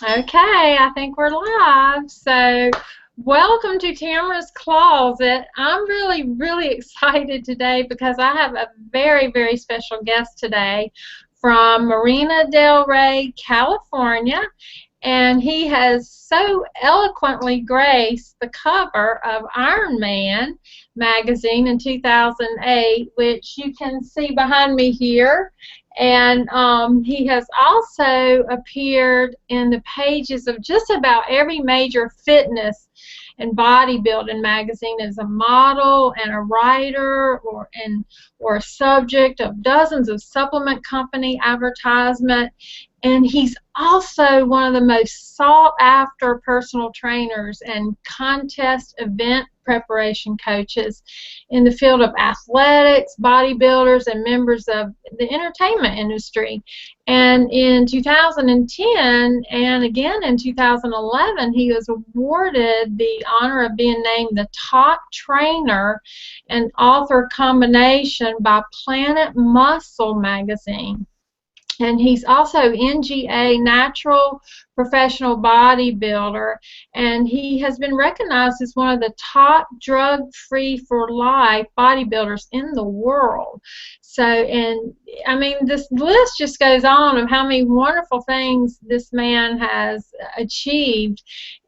Okay, I think we're live. So, welcome to Tamarah's Closet. I'm really excited today because I have a very special guest today from Marina Del Rey, California. And he has so eloquently graced the cover of Iron Man magazine in 2008, which you can see behind me here. And he has also appeared in the pages of just about every major fitness and bodybuilding magazine as a model and a writer or a subject of dozens of supplement company advertisement. And he's also one of the most sought-after personal trainers and contest event preparation coaches in the field of athletics, bodybuilders, and members of the entertainment industry. And in 2010 and again in 2011, he was awarded the honor of being named the top trainer and author combination by Planet Muscle magazine. And he's also NGA Natural Professional Bodybuilder, and he has been recognized as one of the top drug-free for life bodybuilders in the world. So, and I mean, this list just goes on of how many wonderful things this man has achieved.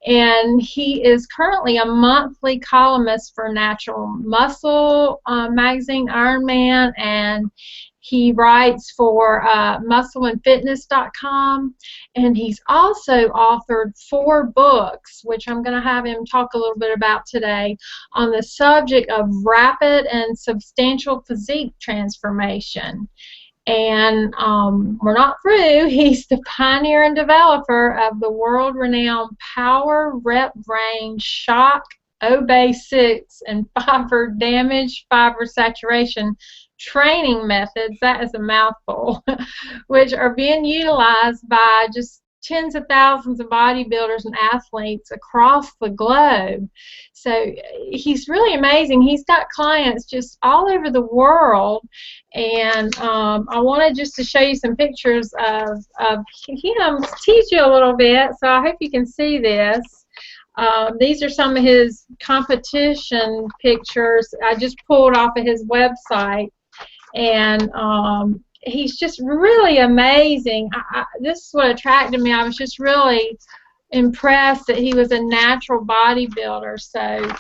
And he is currently a monthly columnist for Natural Muscle magazine, Iron Man, and he writes for muscleandfitness.com, and he's also authored 4 books, which I'm going to have him talk a little bit about today, on the subject of rapid and substantial physique transformation. And we're not through. He's the pioneer and developer of the world-renowned Power Rep Range Shock O-BEY-6 and FIBER Damage Fiber Saturation training methods, that is a mouthful, which are being utilized by just tens of thousands of bodybuilders and athletes across the globe. So he's really amazing. He's got clients just all over the world, and I wanted just to show you some pictures of him, tease you a little bit, so I hope you can see this. These are some of his competition pictures I just pulled off of his website, and he's just really amazing. This is what attracted me. I was just really impressed that he was a natural bodybuilder. So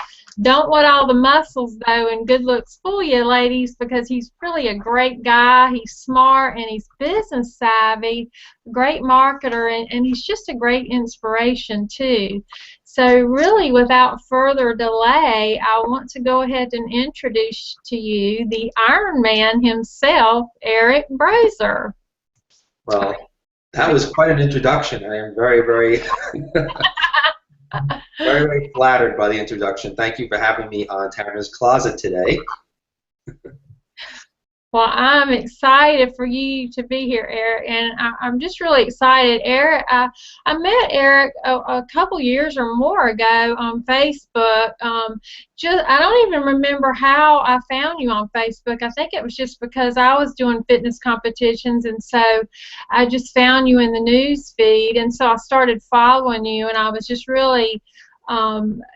don't let all the muscles, though, and good looks fool you, ladies, because he's really a great guy. He's smart, and he's business savvy, great marketer, and he's just a great inspiration, too. So really, without further delay, I want to go ahead and introduce to you the Iron Man himself, Eric BROSER. Well, that was quite an introduction. I am very flattered by the introduction. Thank you for having me on Tamarah's Closet today. Well, I'm excited for you to be here, Eric, and I'm just really excited. Eric, I met Eric a couple years or more ago on Facebook. I don't even remember how I found you on Facebook. I think it was just because I was doing fitness competitions, and so I just found you in the news feed, and so I started following you, and I was just really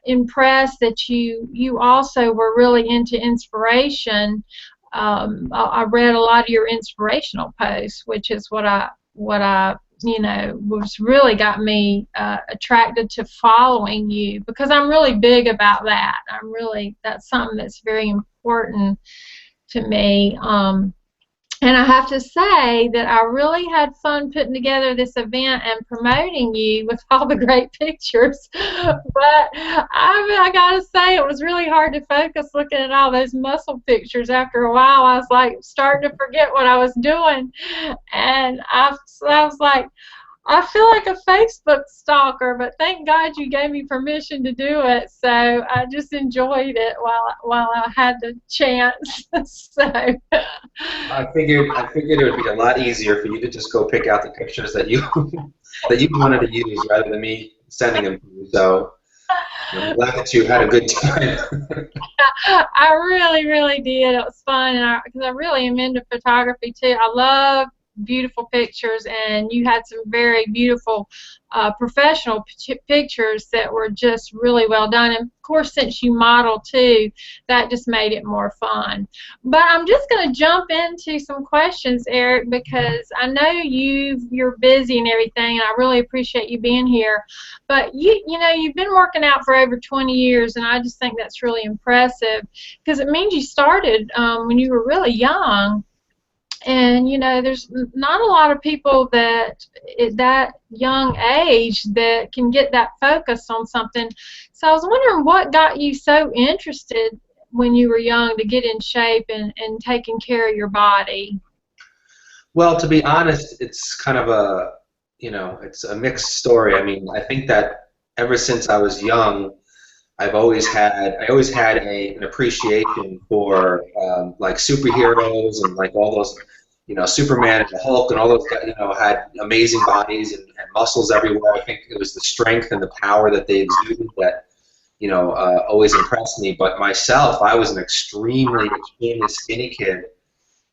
impressed that you also were really into inspiration. I read a lot of your inspirational posts, which is what I was really got me attracted to following you, because I'm really big about that. That's something that's very important to me. And I have to say that I really had fun putting together this event and promoting you with all the great pictures. But I got to say, it was really hard to focus looking at all those muscle pictures. After a while, I was like starting to forget what I was doing. And I was like, I feel like a Facebook stalker, but thank God you gave me permission to do it. So I just enjoyed it while I had the chance. So I figured it would be a lot easier for you to just go pick out the pictures that you wanted to use rather than me sending them to you. So I'm glad that you had a good time. I really did. It was fun, and because I really am into photography too. I love beautiful pictures, and you had some very beautiful professional pictures that were just really well done. And of course, since you model too, that just made it more fun. But I'm just going to jump into some questions, Eric, because I know you're busy and everything, and I really appreciate you being here. But you know, you've been working out for over 20 years, and I just think that's really impressive, because it means you started when you were really young. And you know, there's not a lot of people that at that young age that can get that focus on something. So I was wondering what got you so interested when you were young to get in shape and taking care of your body. Well, to be honest, it's kind of a, you know, it's a mixed story. I mean, I think that ever since I was young, I always had an appreciation for like superheroes and like all those, you know, Superman and the Hulk and all those guys, you know, had amazing bodies and muscles everywhere. I think it was the strength and the power that they exuded that, you know, always impressed me. But myself, I was an extremely skinny kid.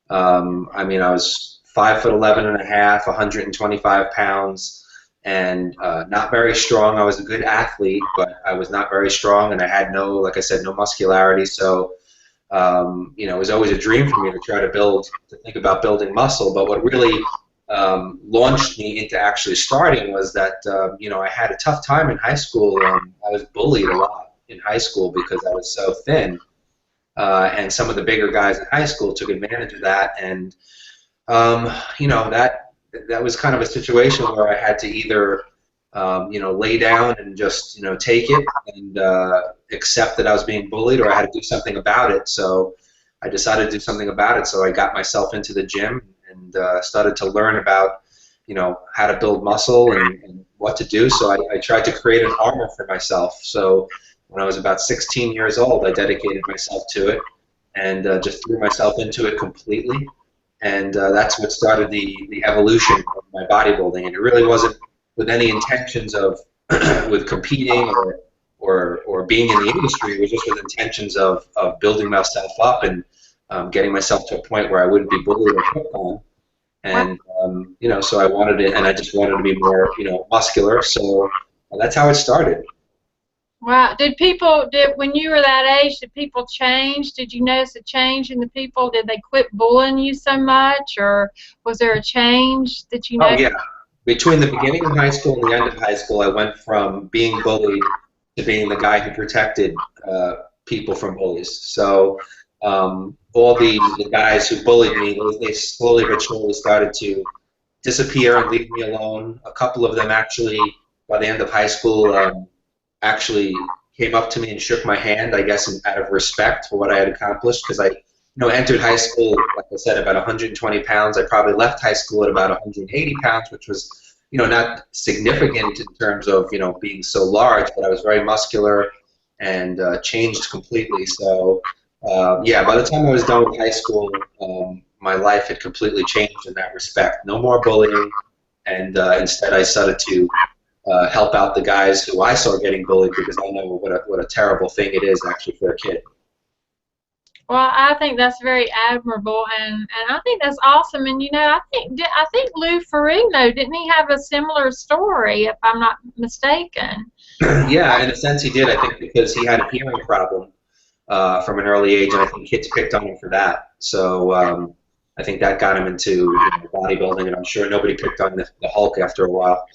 I mean, I was 5'11½", 125 pounds. And not very strong. I was a good athlete, but I was not very strong, and I had no, like I said, no muscularity. So, you know, it was always a dream for me to try to think about building muscle. But what really launched me into actually starting was that, you know, I had a tough time in high school. I was bullied a lot in high school because I was so thin, and some of the bigger guys in high school took advantage of that, and you know, that was kind of a situation where I had to either, you know, lay down and just, you know, take it and accept that I was being bullied, or I had to do something about it. So I decided to do something about it. So I got myself into the gym and started to learn about, you know, how to build muscle and what to do. So I tried to create an armor for myself. So when I was about 16 years old, I dedicated myself to it and just threw myself into it completely. And that's what started the evolution of my bodybuilding. And it really wasn't with any intentions of with competing or being in the industry. It was just with intentions of building myself up and getting myself to a point where I wouldn't be bullied or picked on. And you know, so I wanted it, and I just wanted to be more, you know, muscular. So that's how it started. Wow. When you were that age, did people change? Did you notice a change in the people? Did they quit bullying you so much, or was there a change that you noticed? Oh, yeah. Between the beginning of high school and the end of high school, I went from being bullied to being the guy who protected people from bullies. So all the guys who bullied me, they slowly but surely started to disappear and leave me alone. A couple of them actually, by the end of high school, actually came up to me and shook my hand, I guess, out of respect for what I had accomplished, because I, you know, entered high school, like I said, about 120 pounds. I probably left high school at about 180 pounds, which was, you know, not significant in terms of, you know, being so large, but I was very muscular and changed completely. So, yeah, by the time I was done with high school, my life had completely changed in that respect. No more bullying, and instead I started to help out the guys who I saw getting bullied, because I know what a terrible thing it is actually for a kid. Well, I think that's very admirable, and I think that's awesome. And you know, I think Lou Ferrigno, didn't he have a similar story, if I'm not mistaken? Yeah, in a sense he did. I think because he had a hearing problem from an early age, and I think kids picked on him for that. So I think that got him into, you know, bodybuilding, and I'm sure nobody picked on the Hulk after a while.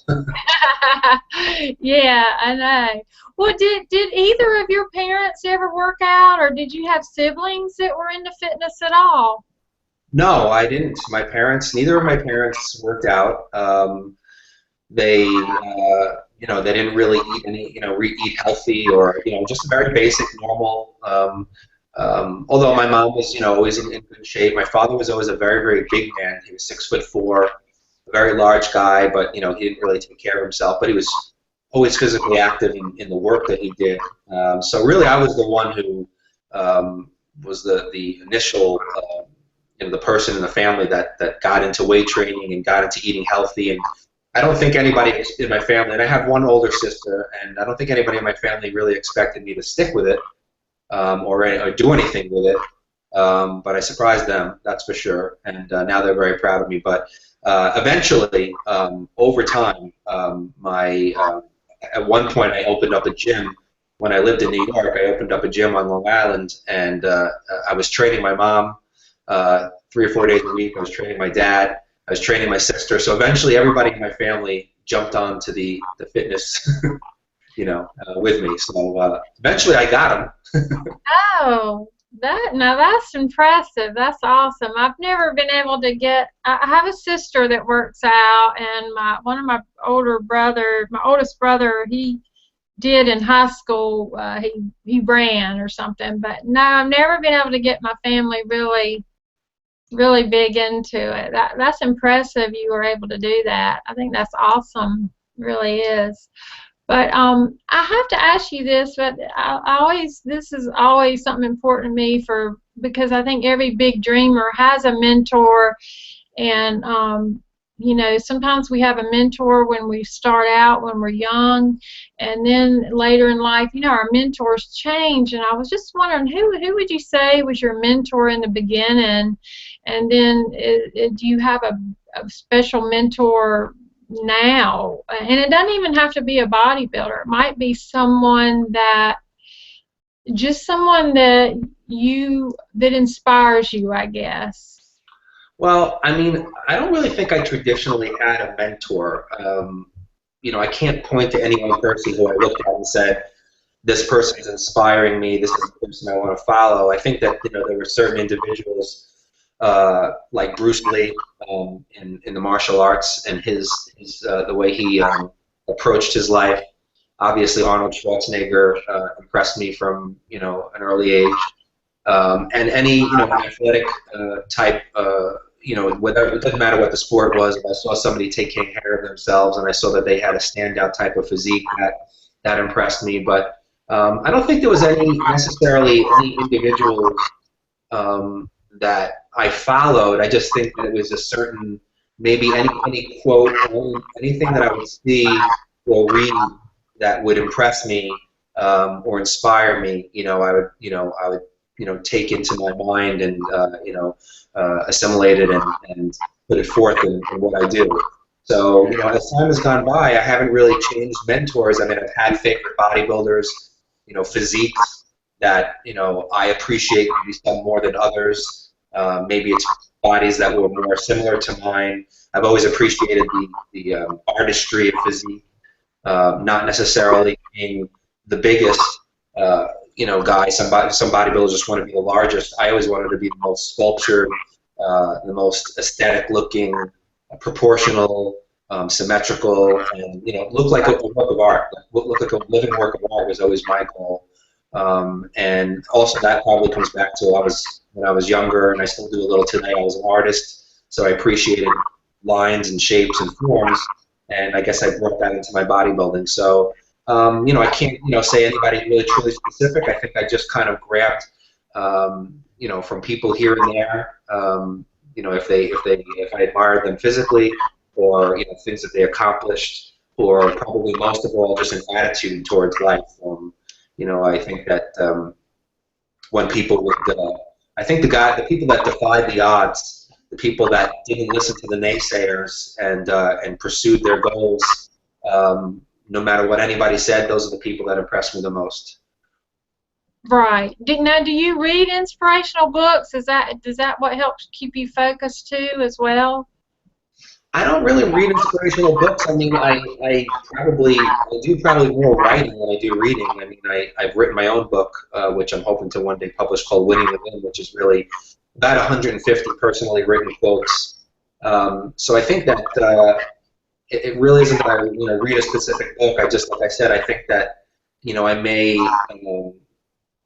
Yeah, I know. Well, did either of your parents ever work out, or did you have siblings that were into fitness at all? No, I didn't. Neither of my parents worked out. They, you know, they didn't really eat any, you know, eat healthy, or, you know, just a very basic, normal. Although my mom was, you know, always in good shape. My father was always a very, very big man. He was 6'4", a very large guy, but, you know, he didn't really take care of himself. But he was always physically active in the work that he did. So really, I was the one who was the initial, you know, the person in the family that got into weight training and got into eating healthy. And I don't think anybody in my family, and I have one older sister, and I don't think anybody in my family really expected me to stick with it. Or do anything with it, but I surprised them, that's for sure, and now they're very proud of me. But eventually, over time, at one point I opened up a gym. When I lived in New York, I opened up a gym on Long Island, and I was training my mom 3 or 4 days a week. I was training my dad. I was training my sister. So eventually, everybody in my family jumped onto the fitness, with me. So eventually, I got them. Oh, now that's impressive. That's awesome. I've never been able to get. I have a sister that works out, and my oldest brother, he did in high school. He ran or something, but no, I've never been able to get my family really big into it. That's impressive. You were able to do that. I think that's awesome. It really is. But I have to ask you this, but this is always something important to me because I think every big dreamer has a mentor, and sometimes we have a mentor when we start out when we're young, and then later in life, our mentors change. And I was just wondering, who would you say was your mentor in the beginning, and then do you have a special mentor now? And it doesn't even have to be a bodybuilder. It might be someone that inspires you, I guess. Well, I mean, I don't really think I traditionally had a mentor. I can't point to any one person who I looked at and said, this person is inspiring me, this is the person I want to follow. I think that, there were certain individuals like Bruce Lee in the martial arts, and the way he approached his life. Obviously, Arnold Schwarzenegger impressed me from an early age, and any athletic type. Whether it doesn't matter what the sport was. If I saw somebody taking care of themselves, and I saw that they had a standout type of physique, that impressed me. But I don't think there was necessarily any individuals that I followed. I just think that it was a certain, maybe any quote, anything that I would see or read that would impress me or inspire me. I would take into my mind and assimilate it and put it forth in what I do. So as time has gone by, I haven't really changed mentors. I mean, I've had favorite bodybuilders, physiques that I appreciate maybe some more than others. Maybe it's bodies that were more similar to mine. I've always appreciated the artistry of physique, not necessarily being the biggest, guy. Some bodybuilders just want to be the largest. I always wanted to be the most sculptured, the most aesthetic looking, proportional, symmetrical, and look like a work of art. Look like a living work of art was always my goal. And also that probably comes back to when I was younger, and I still do a little today. I was an artist, so I appreciated lines and shapes and forms, and I guess I brought that into my bodybuilding. So I can't say anybody really truly specific. I think I just kind of grabbed from people here and there. If I admired them physically, or things that they accomplished, or probably most of all just an attitude towards life. I think that when people would, I think the people that defied the odds, the people that didn't listen to the naysayers and pursued their goals, no matter what anybody said, those are the people that impressed me the most. Right. Now, do you read inspirational books? Does that what helps keep you focused too, as well? I don't really read inspirational books. I mean, I do probably more writing than I do reading. I mean, I've written my own book, which I'm hoping to one day publish, called Winning Within, which is really about 150 personally written quotes. So I think that it really isn't that I read a specific book. Like I said, I think that I may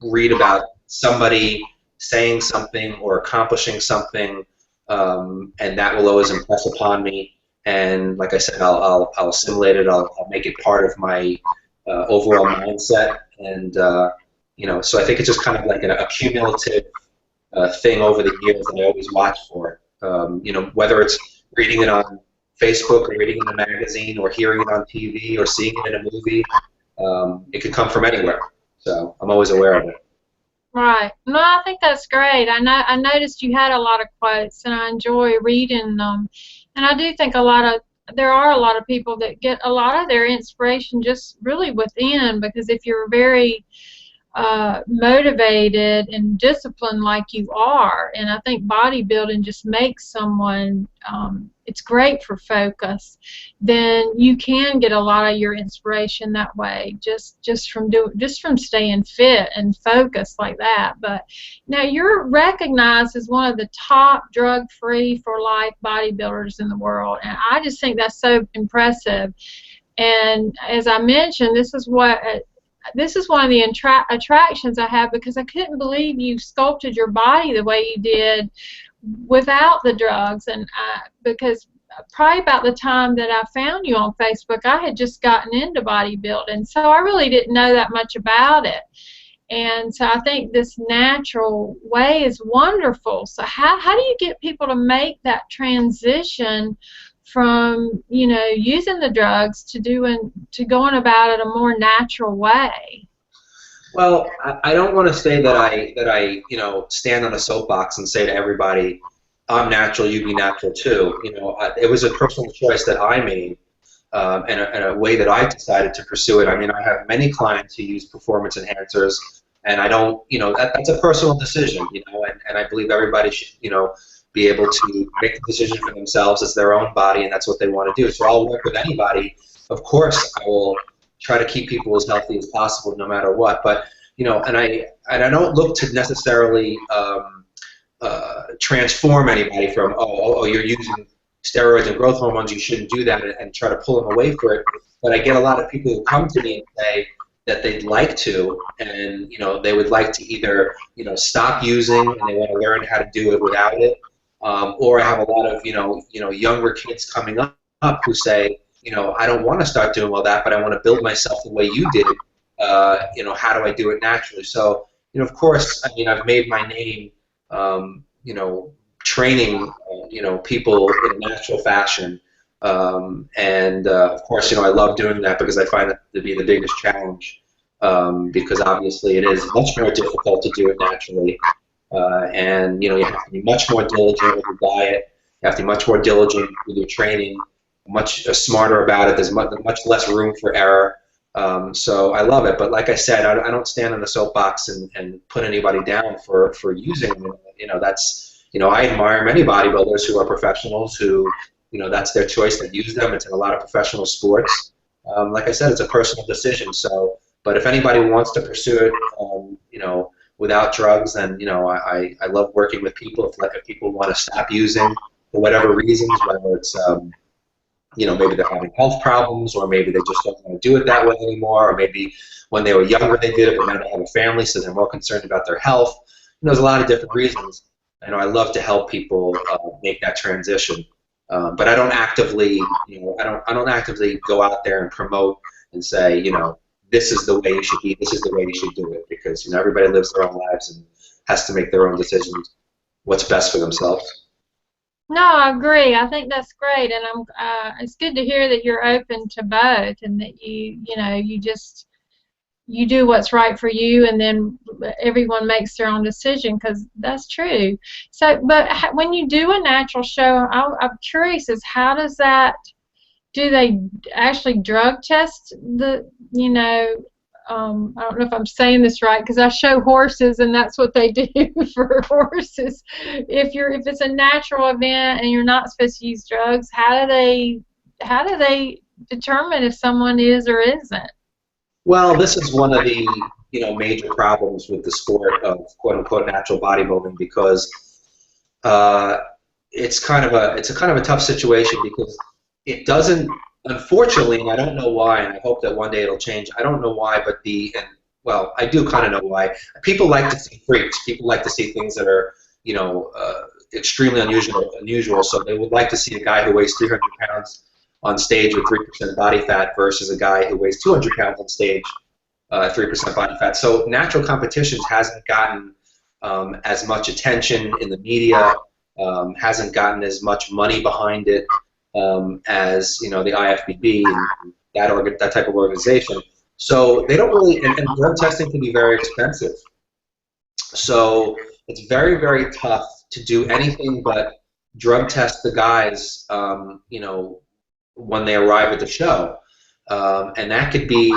read about somebody saying something or accomplishing something, and that will always impress upon me. And like I said, I'll assimilate it. I'll make it part of my overall mindset. And so I think it's just kind of like a cumulative thing over the years that I always watch for. Whether it's reading it on Facebook or reading it in a magazine or hearing it on TV or seeing it in a movie, it could come from anywhere. So I'm always aware of it. Right. No, I think that's great. I noticed you had a lot of quotes, and I enjoy reading them. And I do think there are a lot of people that get a lot of their inspiration just really within, because if you're very motivated and disciplined like you are, and I think bodybuilding just makes someone, it's great for focus, then you can get a lot of your inspiration that way, just from staying fit and focused like that. But now you're recognized as one of the top drug-free for life bodybuilders in the world, and I just think that's so impressive. And as I mentioned, this is one of the attractions I have, because I couldn't believe you sculpted your body the way you did without the drugs. And because probably about the time that I found you on Facebook, I had just gotten into bodybuilding, so I really didn't know that much about it. And so I think this natural way is wonderful. So how do you get people to make that transition from, you know, using the drugs to going about it a more natural way? Well, I don't want to say that I you know, stand on a soapbox and say to everybody, I'm natural, you be natural too. You know, it was a personal choice that I made, and a way that I decided to pursue it. I mean, I have many clients who use performance enhancers, and I don't, you know, that's a personal decision, you know, and I believe everybody should, you know, be able to make the decision for themselves. It's their own body, and that's what they want to do. So I'll work with anybody. Of course, I will try to keep people as healthy as possible, no matter what. But you know, and I don't look to necessarily transform anybody from you're using steroids and growth hormones, you shouldn't do that, and try to pull them away for it. But I get a lot of people who come to me and say that they'd like to, and you know, they would like to either, you know, stop using and they want to learn how to do it without it. Or I have a lot of you know younger kids coming up who say, you know, I don't want to start doing all that, but I want to build myself the way you did. You know, how do I do it naturally? So, you know, of course, I mean, I've made my name, you know, training, you know, people in a natural fashion, and of course, you know, I love doing that because I find it to be the biggest challenge, because obviously it is much more difficult to do it naturally. And you know, you have to be much more diligent with your diet. You have to be much more diligent with your training, much smarter about it. There's much less room for error. So I love it. But like I said, I don't stand on the soapbox and put anybody down for using them. You know, that's, you know, I admire many bodybuilders who are professionals who, you know, that's their choice to use them. It's in a lot of professional sports. Like I said, it's a personal decision. So, but if anybody wants to pursue it, you know, without drugs, then, you know, I love working with people. If people want to stop using for whatever reasons, whether it's, you know, maybe they're having health problems, or maybe they just don't want to do it that way anymore, or maybe when they were younger they did it, but now they have a family, so they're more concerned about their health. You know, there's a lot of different reasons. You know, I love to help people make that transition, but I don't actively, you know, I don't actively go out there and promote and say, you know, this is the way you should be, this is the way you should do it, because, you know, everybody lives their own lives and has to make their own decisions, what's best for themselves. No, I agree. I think that's great, and it's good to hear that you're open to both, and that you know, you do what's right for you, and then everyone makes their own decision, because that's true. So, but when you do a natural show, I'm curious, is how does that? Do they actually drug test the, you know, I don't know if I'm saying this right, because I show horses and that's what they do for horses. If it's a natural event and you're not supposed to use drugs, how do they determine if someone is or isn't? Well, this is one of the, you know, major problems with the sport of quote unquote natural bodybuilding, because it's kind of a tough situation, because it doesn't, unfortunately, and I don't know why, and I hope that one day it'll change. I don't know why, but well, I do kind of know why. People like to see freaks. People like to see things that are, you know, extremely unusual. So they would like to see a guy who weighs 300 pounds on stage with 3% body fat versus a guy who weighs 200 pounds on stage, 3% body fat. So natural competitions hasn't gotten as much attention in the media, hasn't gotten as much money behind it. As, you know, the IFPA and that type of organization. So they don't really, and drug testing can be very expensive. So it's very, very tough to do anything but drug test the guys, you know, when they arrive at the show. And that could be,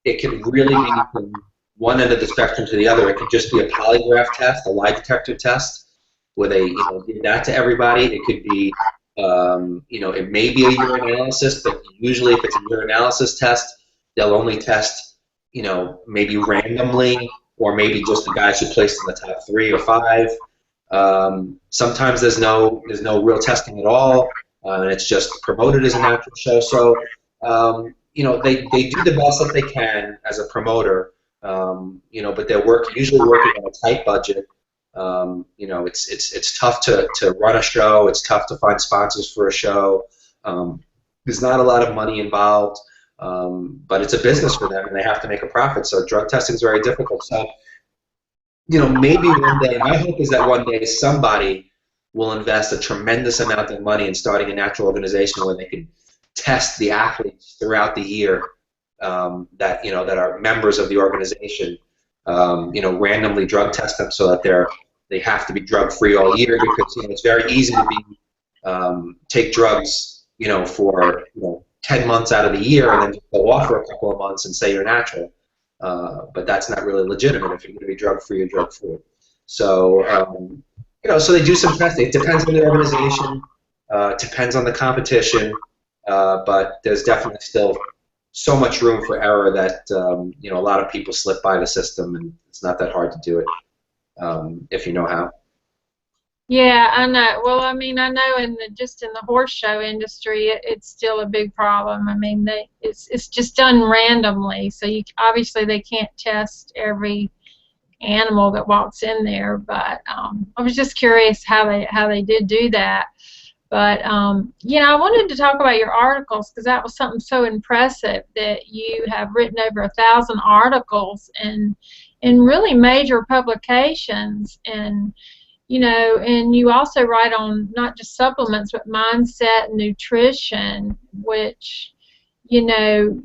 it could really be from one end of the spectrum to the other. It could just be a polygraph test, a lie detector test, where they, you know, give that to everybody. It could be, you know, it may be a urinalysis, but usually if it's a urinalysis test, they'll only test, you know, maybe randomly, or maybe just the guys who placed in the top 3 or 5. Sometimes there's no real testing at all, and it's just promoted as a natural show. So, you know, they do the best that they can as a promoter, you know, but they're usually working on a tight budget. You know, it's tough to run a show. It's tough to find sponsors for a show. There's not a lot of money involved, but it's a business for them, and they have to make a profit. So drug testing is very difficult. So, you know, maybe one day, my hope is that one day somebody will invest a tremendous amount of money in starting a natural organization where they can test the athletes throughout the year, that, you know, that are members of the organization. You know, randomly drug test them so that they have to be drug free all year, because, you know, it's very easy to be take drugs, you know, for, you know, 10 months out of the year and then just go off for a couple of months and say you're natural. But that's not really legitimate. If you're going to be drug free, you're drug free. So, you know, so they do some testing. It depends on the organization, depends on the competition, but there's definitely still so much room for error that, you know, a lot of people slip by the system, and it's not that hard to do it if you know how. Yeah, I know. Well, I mean, I know just in the horse show industry, it's still a big problem. I mean, it's just done randomly, so obviously they can't test every animal that walks in there. But I was just curious how they did do that. But you know, I wanted to talk about your articles, because that was something so impressive, that you have written over 1,000 articles in really major publications. And you know, and you also write on not just supplements, but mindset and nutrition, which, you know,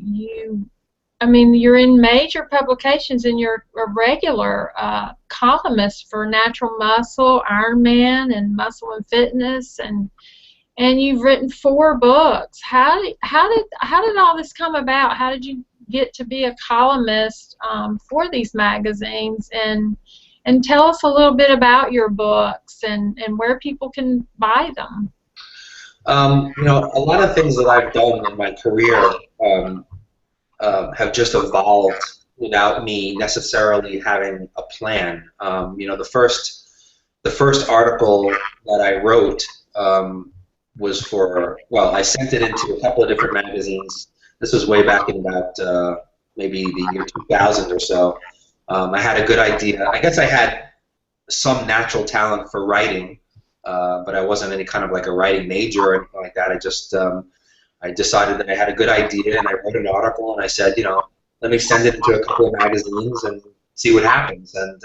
I mean, you're in major publications, and you're a regular columnist for Natural Muscle, Ironman, and Muscle and Fitness, and you've written 4 books. How did all this come about? How did you get to be a columnist for these magazines? And tell us a little bit about your books and where people can buy them. You know, a lot of things that I've done in my career have just evolved without me necessarily having a plan. You know, the first article that I wrote was for, well, I sent it into a couple of different magazines. This was way back in about maybe the year 2000 or so. I had a good idea. I guess I had some natural talent for writing, but I wasn't any kind of like a writing major or anything like that. I just I decided that I had a good idea, and I wrote an article, and I said, you know, let me send it into a couple of magazines and see what happens. And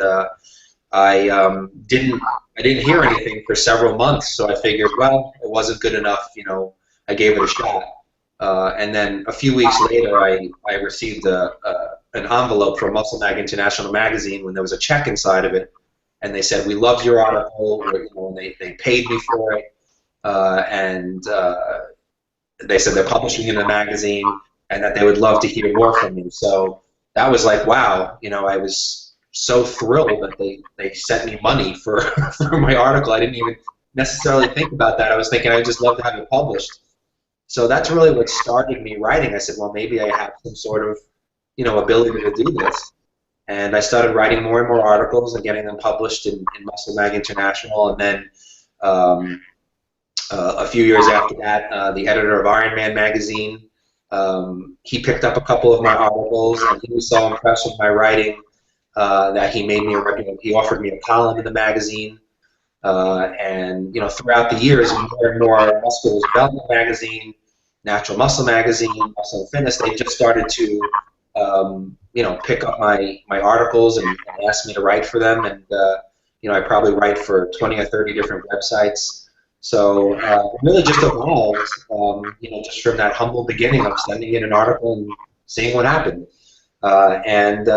I didn't hear anything for several months, so I figured, well, it wasn't good enough. You know, I gave it a shot. And then a few weeks later, I received an envelope from Muscle Mag International magazine when there was a check inside of it, and they said, we loved your article, you know, and they paid me for it, and they said they're publishing in the magazine and that they would love to hear more from me. So that was like, wow, you know, I was so thrilled that they sent me money for, for my article. I didn't even necessarily think about that. I was thinking I'd just love to have it published. So that's really what started me writing. I said, well, maybe I have some sort of, you know, ability to do this. And I started writing more and more articles and getting them published in Muscle Mag International. And then a few years after that, the editor of Ironman magazine, he picked up a couple of my articles, and he was so impressed with my writing that he made me he offered me a column in the magazine. And, you know, throughout the years, more and more Muscular Development magazine, Natural Muscle magazine, Muscle and Fitness, they just started to, you know, pick up my articles and ask me to write for them. And, you know, I probably write for 20 or 30 different websites. So it really just evolved, you know, just from that humble beginning of sending in an article and seeing what happened. And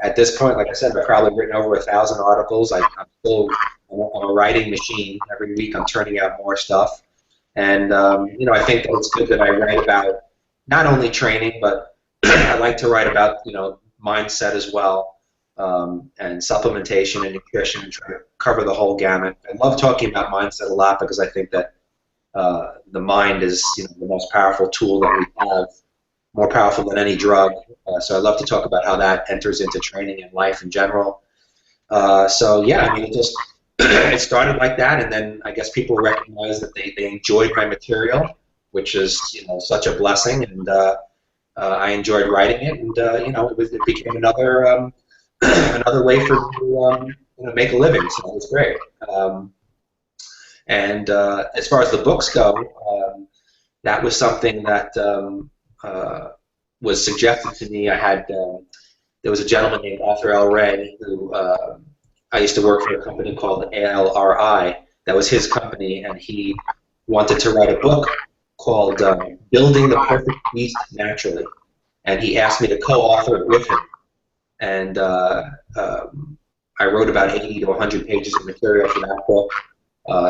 at this point, like I said, I've probably written over 1,000 articles. I'm a writing machine. Every week I'm turning out more stuff. And, you know, I think that it's good that I write about not only training, but I like to write about, you know, mindset as well, and supplementation and nutrition, and try to cover the whole gamut. I love talking about mindset a lot because I think that the mind is, you know, the most powerful tool that we have, more powerful than any drug. So I love to talk about how that enters into training and life in general. So yeah, I mean, it just it started like that, and then I guess people recognized that they enjoyed my material, which is, you know, such a blessing, and I enjoyed writing it, and you know, it became another another way for me to you know, make a living. So it was great. And as far as the books go, that was something that was suggested to me. I had there was a gentleman named Arthur L. Ray who I used to work for a company called ALRI. That was his company, and he wanted to write a book called Building the Perfect Beast Naturally. And he asked me to co-author it with him. And I wrote about 80 to 100 pages of material for that book.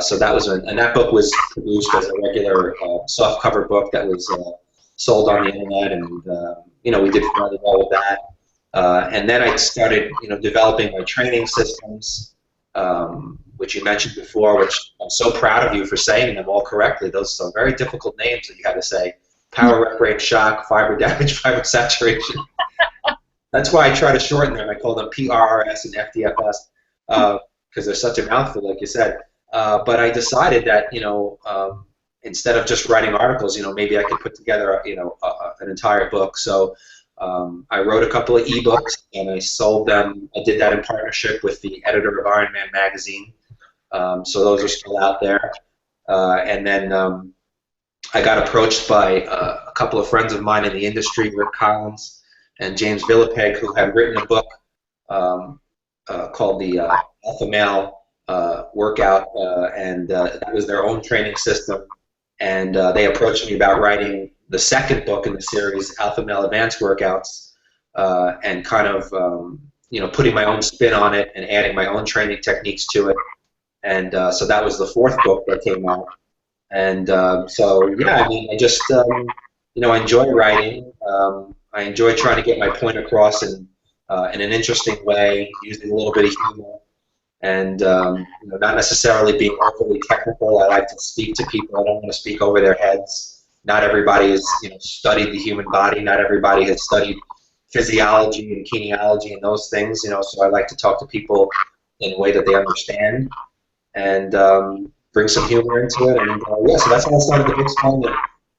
So that was, and that book was produced as a regular softcover book that was sold on the internet, and you know, we did fairly well with that. And then I started, you know, developing my training systems, which you mentioned before, which I'm so proud of you for saying them all correctly. Those are very difficult names that you had to say. Power, rep, rate, shock, fiber damage, fiber saturation. That's why I try to shorten them. I call them PRRS and FDFS because they're such a mouthful, like you said. But I decided that, you know, instead of just writing articles, you know, maybe I could put together, you know, an entire book. So I wrote a couple of ebooks and I sold them. I did that in partnership with the editor of Iron Man magazine. So those are still out there. And then I got approached by a couple of friends of mine in the industry, Rick Collins and James Villapeg, who had written a book called the Alpha Male Workout, and that was their own training system. And they approached me about writing the second book in the series, Alpha Male Advanced Workouts, and kind of you know, putting my own spin on it and adding my own training techniques to it. And so that was the fourth book that came out. And so yeah, I mean, I just you know, I enjoy writing. I enjoy trying to get my point across in an interesting way, using a little bit of humor, and you know, not necessarily being overly technical. I like to speak to people. I don't want to speak over their heads. Not everybody has, you know, studied the human body. Not everybody has studied physiology and kinesiology and those things. You know, so I like to talk to people in a way that they understand, and bring some humor into it. And yeah, so that's how I started the books. And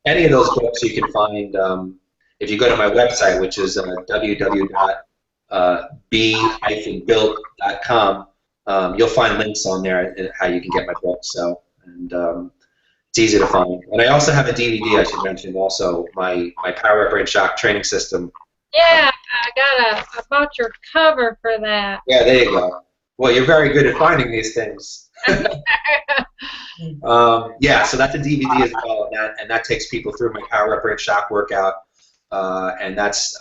any of those books you can find if you go to my website, which is www.b-built.com. You'll find links on there and how you can get my books. So, and it's easy to find. And I also have a DVD, I should mention, also my Power Up Brain Shock training system. Yeah, I bought your cover for that. Yeah, there you go. Well, you're very good at finding these things. Yeah, so that's a DVD as well, and that takes people through my Power Up Brain Shock workout. And that's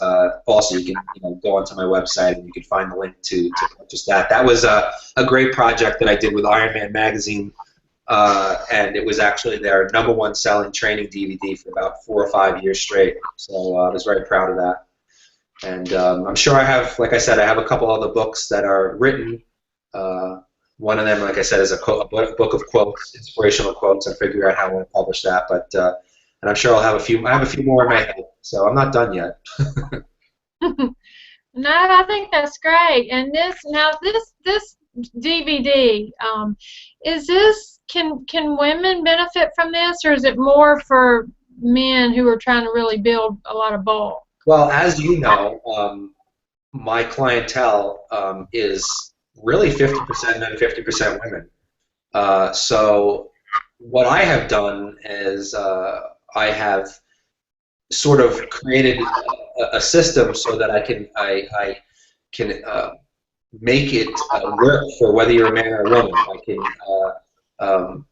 also, you can, you know, go onto my website and you can find the link to purchase that. That was a great project that I did with Iron Man magazine, and it was actually their #1 selling training DVD for about 4 or 5 years straight. So I was very proud of that. And I'm sure I have, like I said, I have a couple other books that are written. One of them, like I said, is a book of quotes, inspirational quotes. I figure out how I want to publish that, but and I'm sure I'll have a few. I have a few more in my head, so I'm not done yet. No, I think that's great. And this DVD, is this, can women benefit from this, or is it more for men who are trying to really build a lot of bulk? Well, as you know, my clientele is really 50% men, 50% women. So what I have done is I have sort of created a system so that I can make it work for whether you're a man or a woman. I can,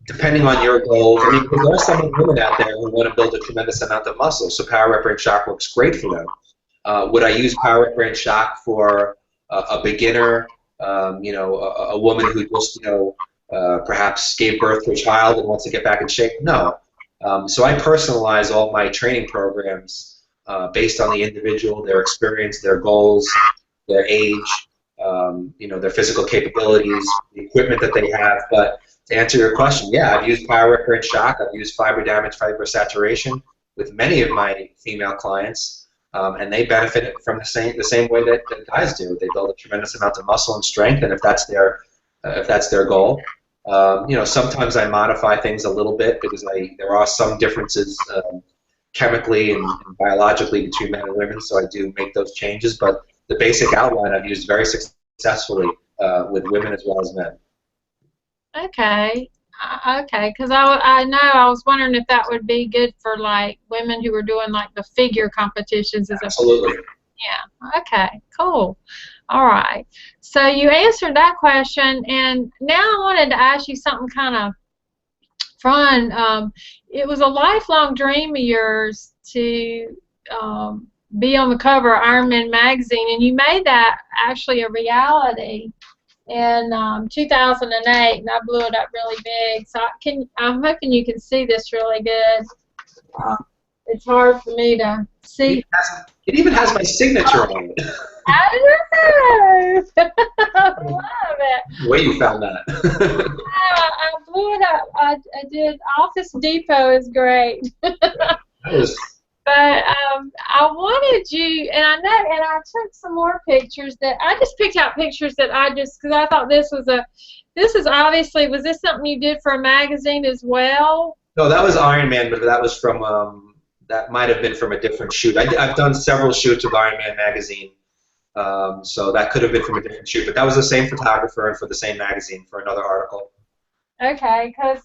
depending on your goals. I mean, there are some women out there who want to build a tremendous amount of muscle, so Power Up Brain Shock works great for them. Would I use Power Up Brain Shock for a beginner, a woman who just, perhaps gave birth to a child and wants to get back in shape. No. So I personalize all my training programs based on the individual, their experience, their goals, their age, their physical capabilities, the equipment that they have. But to answer your question, yeah, I've used Pyroreparaine Shock, I've used fiber damage, fiber saturation with many of my female clients, and they benefit from the same way that guys do. They build a tremendous amount of muscle and strength, and if that's their goal. Sometimes I modify things a little bit because there are some differences chemically and biologically between men and women, so I do make those changes. But the basic outline I've used very successfully with women as well as men. Okay. Okay, because I know I was wondering if that would be good for like women who were doing like the figure competitions. Absolutely. Yeah. Okay. Cool. All right. So you answered that question, and now I wanted to ask you something kind of fun. It was a lifelong dream of yours to be on the cover of Iron Man magazine, and you made that actually a reality in 2008, and I blew it up really big. So I'm hoping you can see this really good. It's hard for me to see. It even has my signature on it. I know. I love it. The way you found that. I blew it up. I did. Office Depot is great. That was. But I wanted you, and I know, and I took some more pictures that I just picked out pictures that because I thought this is obviously, was this something you did for a magazine as well? No, that was Iron Man, but that was from, that might have been from a different shoot. I've done several shoots with Iron Man magazine, so that could have been from a different shoot, but that was the same photographer and for the same magazine for another article. Okay, because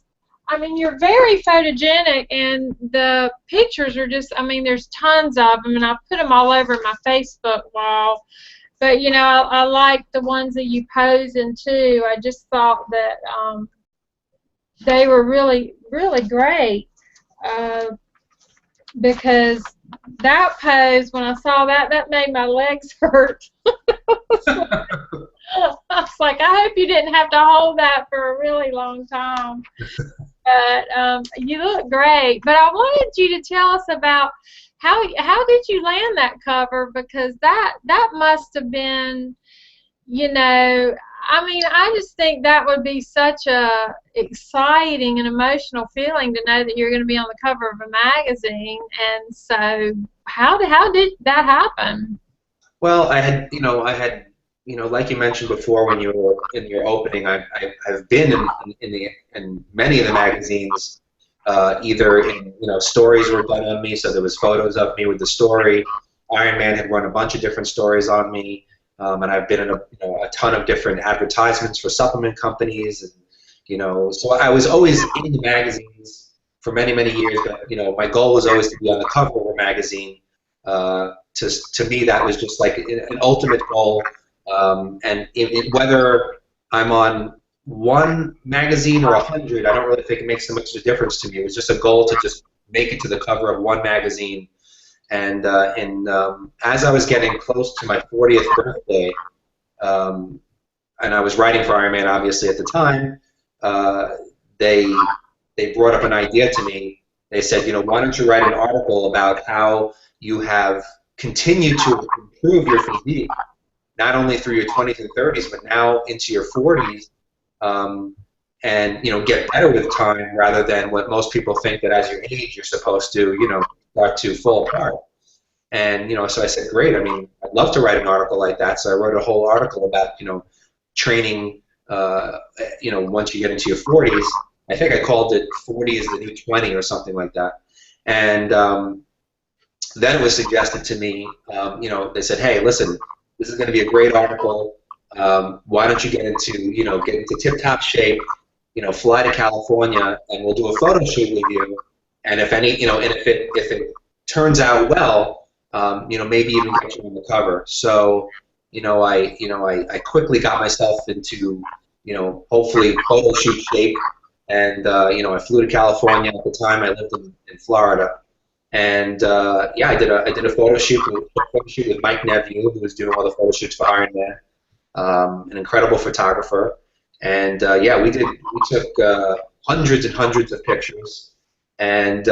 I mean, you're very photogenic, and the pictures are just, I mean, there's tons of them, and I've put them all over my Facebook wall. But, I like the ones that you pose in, too. I just thought that they were really, really great because that pose, when I saw that, that made my legs hurt. I was like, I hope you didn't have to hold that for a really long time. But you look great. But I wanted you to tell us about how did you land that cover, because that must have been, I mean, I just think that would be such a exciting and emotional feeling to know that you're going to be on the cover of a magazine. And so how did that happen? Well, I had, like you mentioned before when you were in your opening, I've been in many of the magazines, either in, stories were done on me, so there was photos of me with the story. Iron Man had run a bunch of different stories on me, and I've been in a ton of different advertisements for supplement companies, and so I was always in the magazines for many, many years. But my goal was always to be on the cover of a magazine. To me, that was just like an ultimate goal. And whether I'm on one magazine or 100, I don't really think it makes so much of a difference to me. It was just a goal to just make it to the cover of one magazine. And as I was getting close to my 40th birthday, and I was writing for Iron Man, obviously, at the time, they brought up an idea to me. They said, why don't you write an article about how you have continued to improve your physique, not only through your 20s and 30s, but now into your 40s, and get better with time, rather than what most people think that as you age you're supposed to, start to fall apart. And so I said, great. I mean, I'd love to write an article like that. So I wrote a whole article about training. Once you get into your 40s, I think I called it 40 is the new 20 or something like that. And then it was suggested to me. They said, hey, listen, this is going to be a great article. Why don't you get into tip-top shape? Fly to California, and we'll do a photo shoot with you. And if and if it turns out well, maybe even get you on the cover. So, I quickly got myself into, hopefully photo shoot shape. And I flew to California. At the time, I lived in Florida. And yeah, I did a photo shoot with Mike Neville, who was doing all the photo shoots for Iron Man. an incredible photographer. And yeah, we took hundreds and hundreds of pictures. And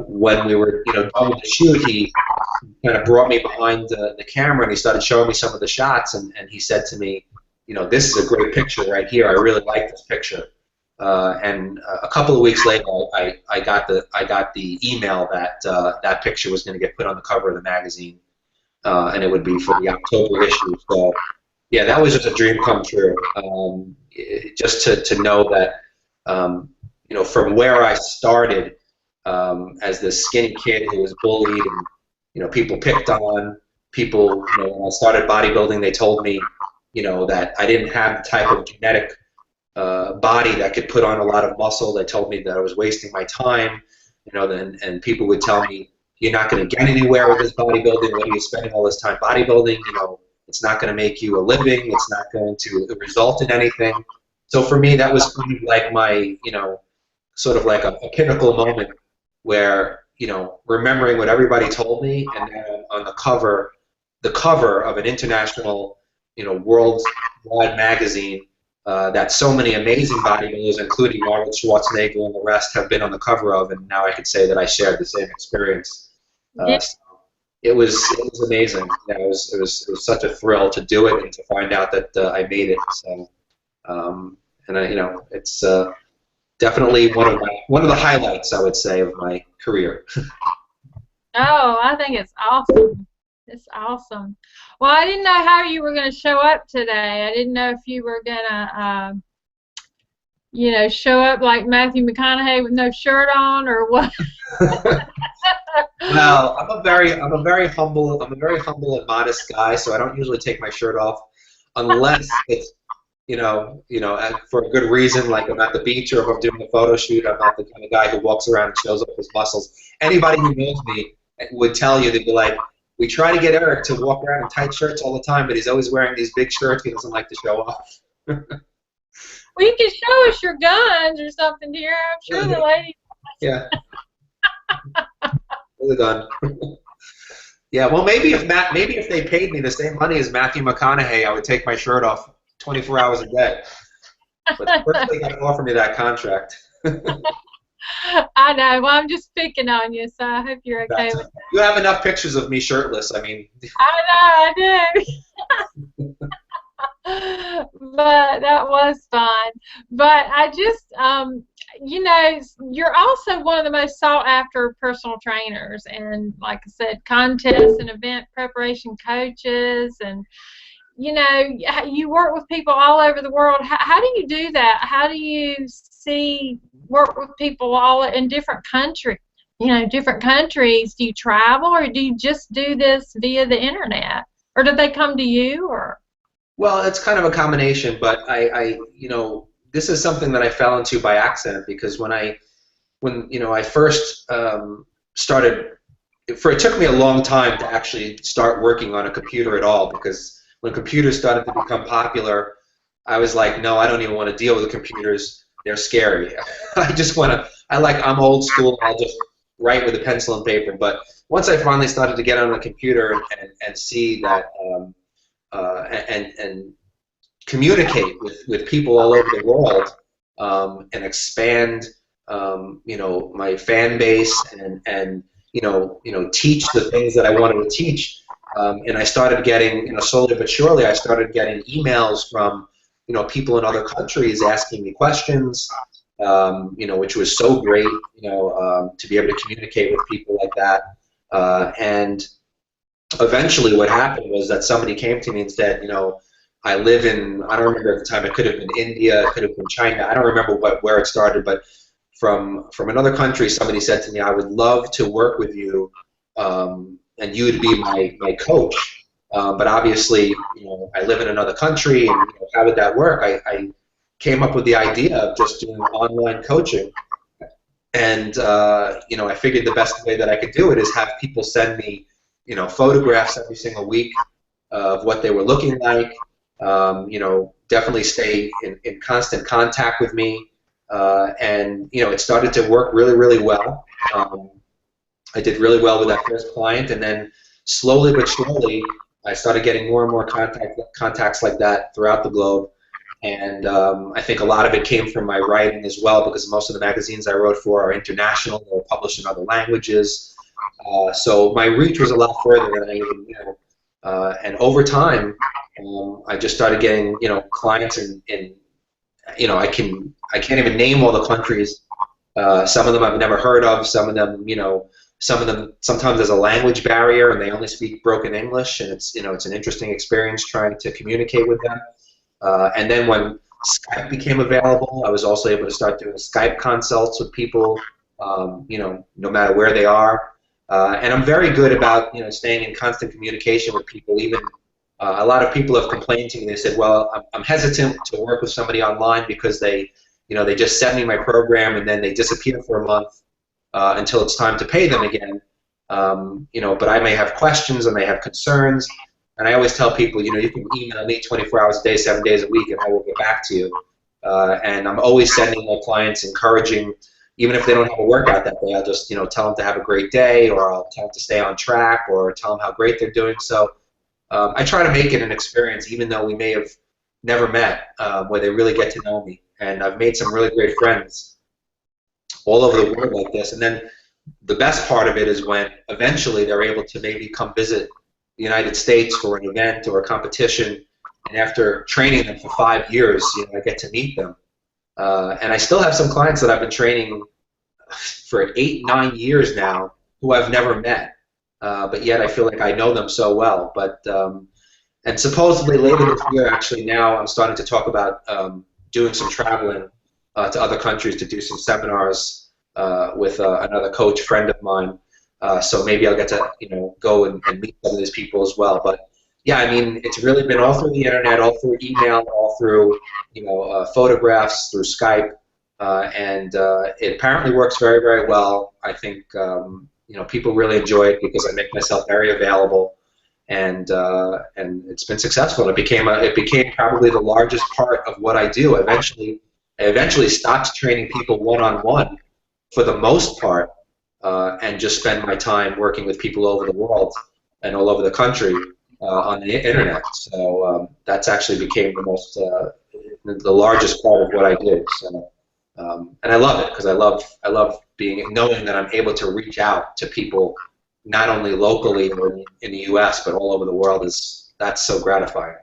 when we were, done with the shoot, he kind of brought me behind the camera, and he started showing me some of the shots. And he said to me, this is a great picture right here. I really like this picture. And a couple of weeks later, I got the email that that picture was going to get put on the cover of the magazine, and it would be for the October issue. So yeah, that was just a dream come true. Just to know that, from where I started as this skinny kid who was bullied and people picked on, people, when I started bodybuilding, they told me, that I didn't have the type of genetic body that could put on a lot of muscle. They told me that I was wasting my time, and people would tell me, you're not going to get anywhere with this bodybuilding. What are you spending all this time bodybuilding? It's not going to make you a living. It's not going to result in anything. So for me, that was kind of like my, sort of like a pinnacle moment where, remembering what everybody told me, and then on the cover of an international, worldwide magazine, that so many amazing bodybuilders, including Arnold Schwarzenegger and the rest, have been on the cover of, and now I could say that I shared the same experience. So it was amazing. Yeah, it was such a thrill to do it and to find out that I made it. So, and it's definitely one of the highlights, I would say, of my career. Oh, I think it's awesome. It's awesome. Well, I didn't know how you were going to show up today. I didn't know if you were going to, show up like Matthew McConaughey with no shirt on or what. Well, I'm a very humble and modest guy, so I don't usually take my shirt off unless it's for a good reason, like I'm at the beach or if I'm doing a photo shoot. I'm not the kind of guy who walks around and shows off his muscles. Anybody who knows me would tell you, they'd be like, we try to get Eric to walk around in tight shirts all the time, but he's always wearing these big shirts. He doesn't like to show off. Well, you can show us your guns or something here. I'm sure the lady. Yeah. Really done. Yeah. Well, maybe if they paid me the same money as Matthew McConaughey, I would take my shirt off 24 hours a day. But first they got to offer me that contract. I know. Well, I'm just picking on you, so I hope you're okay with that. You have enough pictures of me shirtless. I mean. I know, I do. But that was fun. But I just, you're also one of the most sought after personal trainers, and like I said, contest and event preparation coaches, and you work with people all over the world. How do you do that? How do you work with people all in different countries? Different countries. Do you travel, or do you just do this via the internet, or do they come to you, or? Well, it's kind of a combination, but I this is something that I fell into by accident, because when I first started, it took me a long time to actually start working on a computer at all, because when computers started to become popular, I was like, no, I don't even want to deal with computers. They're scary. I'm old school. I'll just write with a pencil and paper. But once I finally started to get on a computer and see that and communicate with people all over the world, and expand my fan base and teach the things that I wanted to teach. And I started getting, slowly but surely, I started getting emails from, people in other countries asking me questions, which was so great, to be able to communicate with people like that. And eventually what happened was that somebody came to me and said, I live in, I don't remember at the time, it could have been India, it could have been China, I don't remember where it started, but from another country, somebody said to me, I would love to work with you, and you would be my coach. But obviously, I live in another country, and how would that work? I came up with the idea of just doing online coaching, and I figured the best way that I could do it is have people send me, photographs every single week of what they were looking like. Definitely stay in constant contact with me, and it started to work really, really well. I did really well with that first client, and then slowly but surely, I started getting more and more contacts like that throughout the globe. And I think a lot of it came from my writing as well, because most of the magazines I wrote for are international or published in other languages. So my reach was a lot further than I even knew. And over time, I just started getting, clients in I can't even name all the countries. Some of them I've never heard of. Some of them, sometimes there's a language barrier and they only speak broken English, and it's an interesting experience trying to communicate with them. And then when Skype became available, I was also able to start doing Skype consults with people, no matter where they are. And I'm very good about, staying in constant communication with people. Even a lot of people have complained to me. They said, well, I'm hesitant to work with somebody online because they just send me my program and then they disappear for a month until it's time to pay them again. But I may have questions, I may have concerns. And I always tell people, you can email me 24 hours a day, 7 days a week, and I will get back to you. And I'm always sending my clients, encouraging, even if they don't have a workout that day, I'll just, tell them to have a great day, or I'll tell them to stay on track, or tell them how great they're doing. So I try to make it an experience, even though we may have never met, where they really get to know me. And I've made some really great friends all over the world like this. And then the best part of it is when eventually they're able to maybe come visit the United States for an event or a competition, and after training them for 5 years, I get to meet them. And I still have some clients that I've been training for 8, 9 years now who I've never met, but yet I feel like I know them so well. But and supposedly later this year, actually now I'm starting to talk about doing some traveling to other countries to do some seminars with another coach friend of mine. So maybe I'll get to go and meet some of these people as well. But yeah, I mean, it's really been all through the internet, all through email, all through photographs, through Skype, and it apparently works very, very well. I think people really enjoy it because I make myself very available, and it's been successful. It became probably the largest part of what I do. I eventually stopped training people one-on-one for the most part. And just spend my time working with people all over the world and all over the country on the internet. So that's actually became the largest part of what I do. So, and I love it because I love knowing that I'm able to reach out to people not only locally or in the U.S. but all over the world. That's so gratifying.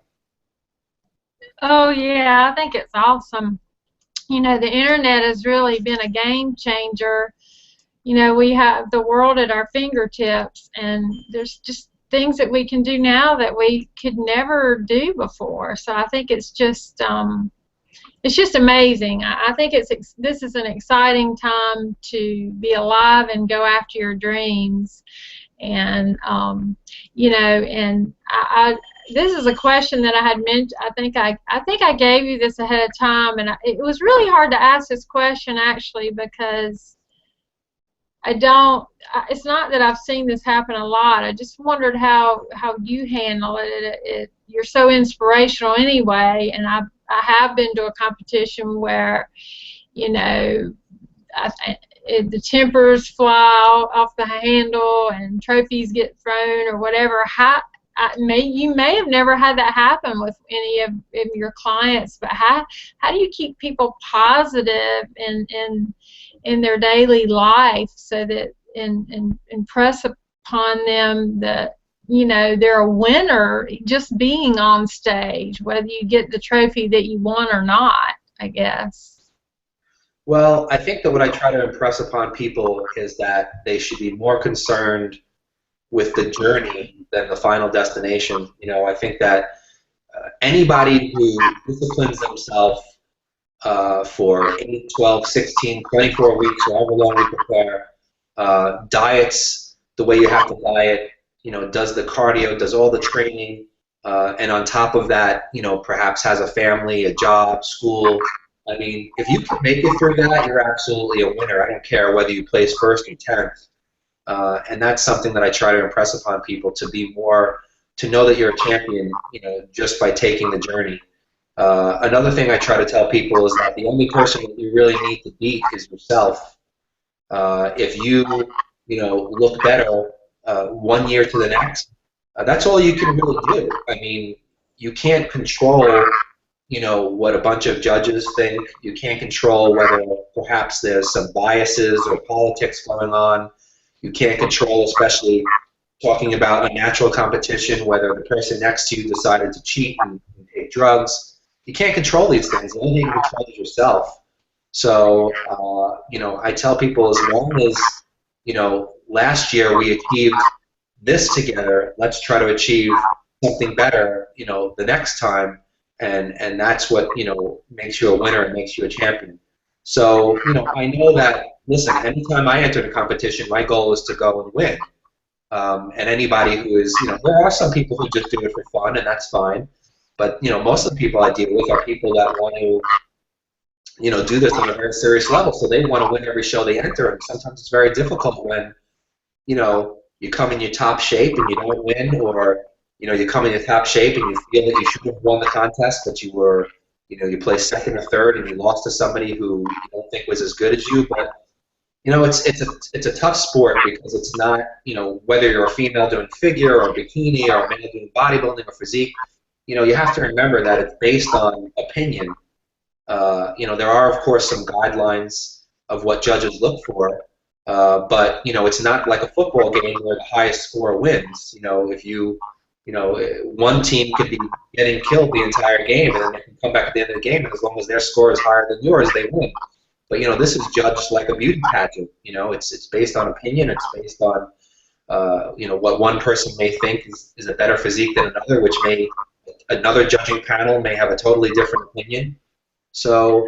Oh yeah, I think it's awesome. The internet has really been a game changer. We have the world at our fingertips, and there's just things that we can do now that we could never do before. So I think it's just amazing. I think this is an exciting time to be alive and go after your dreams. And and this is a question that I had mentioned. I think I gave you this ahead of time, and it was really hard to ask this question actually because it's not that I've seen this happen a lot. I just wondered how you handle it. You're so inspirational anyway, and I have been to a competition where, the tempers fly off the handle and trophies get thrown or whatever. You may have never had that happen with any of your clients, but how do you keep people positive in their daily life so that and impress upon them that they're a winner just being on stage, whether you get the trophy that you want or not, I guess? Well, I think that what I try to impress upon people is that they should be more concerned with the journey than the final destination. I think that anybody who disciplines themselves for 8, 12, 16, 24 weeks, however long we prepare, diets the way you have to diet, does the cardio, does all the training, and on top of that, perhaps has a family, a job, school. I mean, if you can make it through that, you're absolutely a winner. I don't care whether you place 1st or 10th. And that's something that I try to impress upon people, to know that you're a champion, just by taking the journey. Another thing I try to tell people is that the only person that you really need to beat is yourself. If you, look better 1 year to the next, That's all you can really do. I mean, you can't control, you know, what a bunch of judges think. You can't control whether perhaps there's some biases or politics going on. You can't control, especially talking about a natural competition, whether the person next to you decided to cheat and take drugs. You can't control these things. The only thing you can control is yourself. So, you know, I tell people, as long as, you know, last year we achieved this together, let's try to achieve something better, you know, the next time. And that's what, you know, makes you a winner and makes you a champion. So, you know, I know that, listen, anytime I enter the competition, my goal is to go and win. And anybody who is, you know, there are some people who just do it for fun, and that's fine. But, you know, most of the people I deal with are people that want to, you know, do this on a very serious level. So they want to win every show they enter. And sometimes it's very difficult when, you know, you come in your top shape and you don't win, or, you know, you come in your top shape and you feel that you should have won the contest, but you were, you know, you placed second or third and you lost to somebody who you don't think was as good as you. But, you know, it's a tough sport, because it's not, you know, whether you're a female doing figure or bikini or a man doing bodybuilding or physique, you know, you have to remember that it's based on opinion. You know, there are, of course, some guidelines of what judges look for, but, you know, it's not like a football game where the highest score wins. You know, if you know, one team could be getting killed the entire game, and then they can come back at the end of the game, and as long as their score is higher than yours, they win. But, you know, this is judged like a beauty pageant. You know, it's based on opinion. It's based on, you know, what one person may think is a better physique than another, which may, another judging panel may have a totally different opinion. So,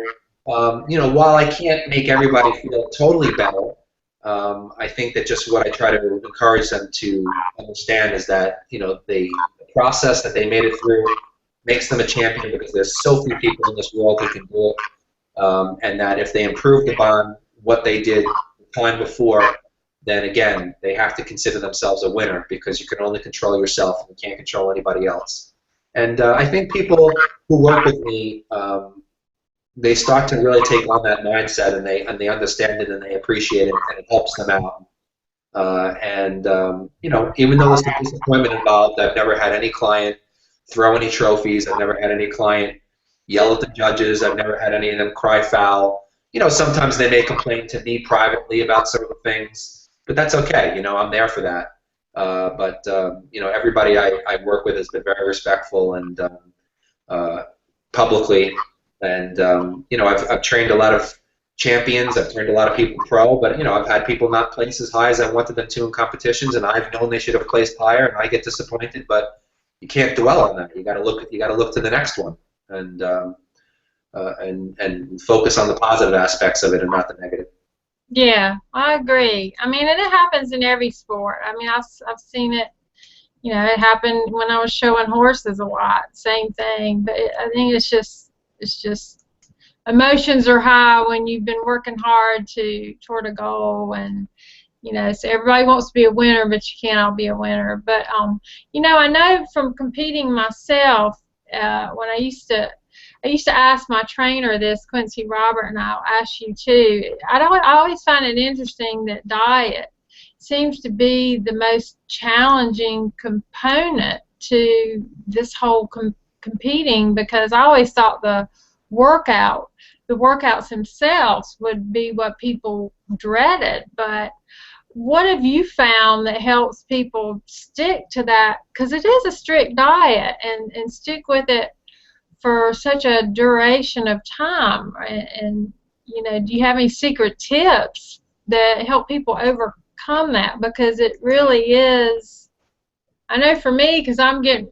you know, while I can't make everybody feel totally better, I think that just what I try to encourage them to understand is that, you know, the process that they made it through makes them a champion, because there's so few people in this world who can do it, and that if they improve upon what they did the time before, then again, they have to consider themselves a winner, because you can only control yourself and you can't control anybody else. And I think people who work with me, they start to really take on that mindset, and they understand it and they appreciate it, and it helps them out. You know, even though there's some disappointment involved, I've never had any client throw any trophies. I've never had any client yell at the judges. I've never had any of them cry foul. You know, sometimes they may complain to me privately about certain things, but that's okay. You know, I'm there for that. You know, everybody I work with has been very respectful and publicly. And, you know, I've trained a lot of champions. I've trained a lot of people pro, but, you know, I've had people not place as high as I wanted them to in competitions, and I've known they should have placed higher, and I get disappointed. But you can't dwell on that. You got to look to the next one, and focus on the positive aspects of it and not the negative. Yeah, I agree. I mean, and it happens in every sport. I mean, I've seen it. You know, it happened when I was showing horses a lot. Same thing. But I think it's just emotions are high when you've been working hard toward a goal, and, you know, so everybody wants to be a winner, but you can't all be a winner. But you know, I know from competing myself, when I used to ask my trainer this, Quincy Robert, and I'll ask you too. I always find it interesting that diet seems to be the most challenging component to this whole competing, because I always thought the workouts themselves would be what people dreaded. But what have you found that helps people stick to that? Because it is a strict diet, and stick with it for such a duration of time. And you know, do you have any secret tips that help people overcome that? Because it really is, I know for me, because I'm getting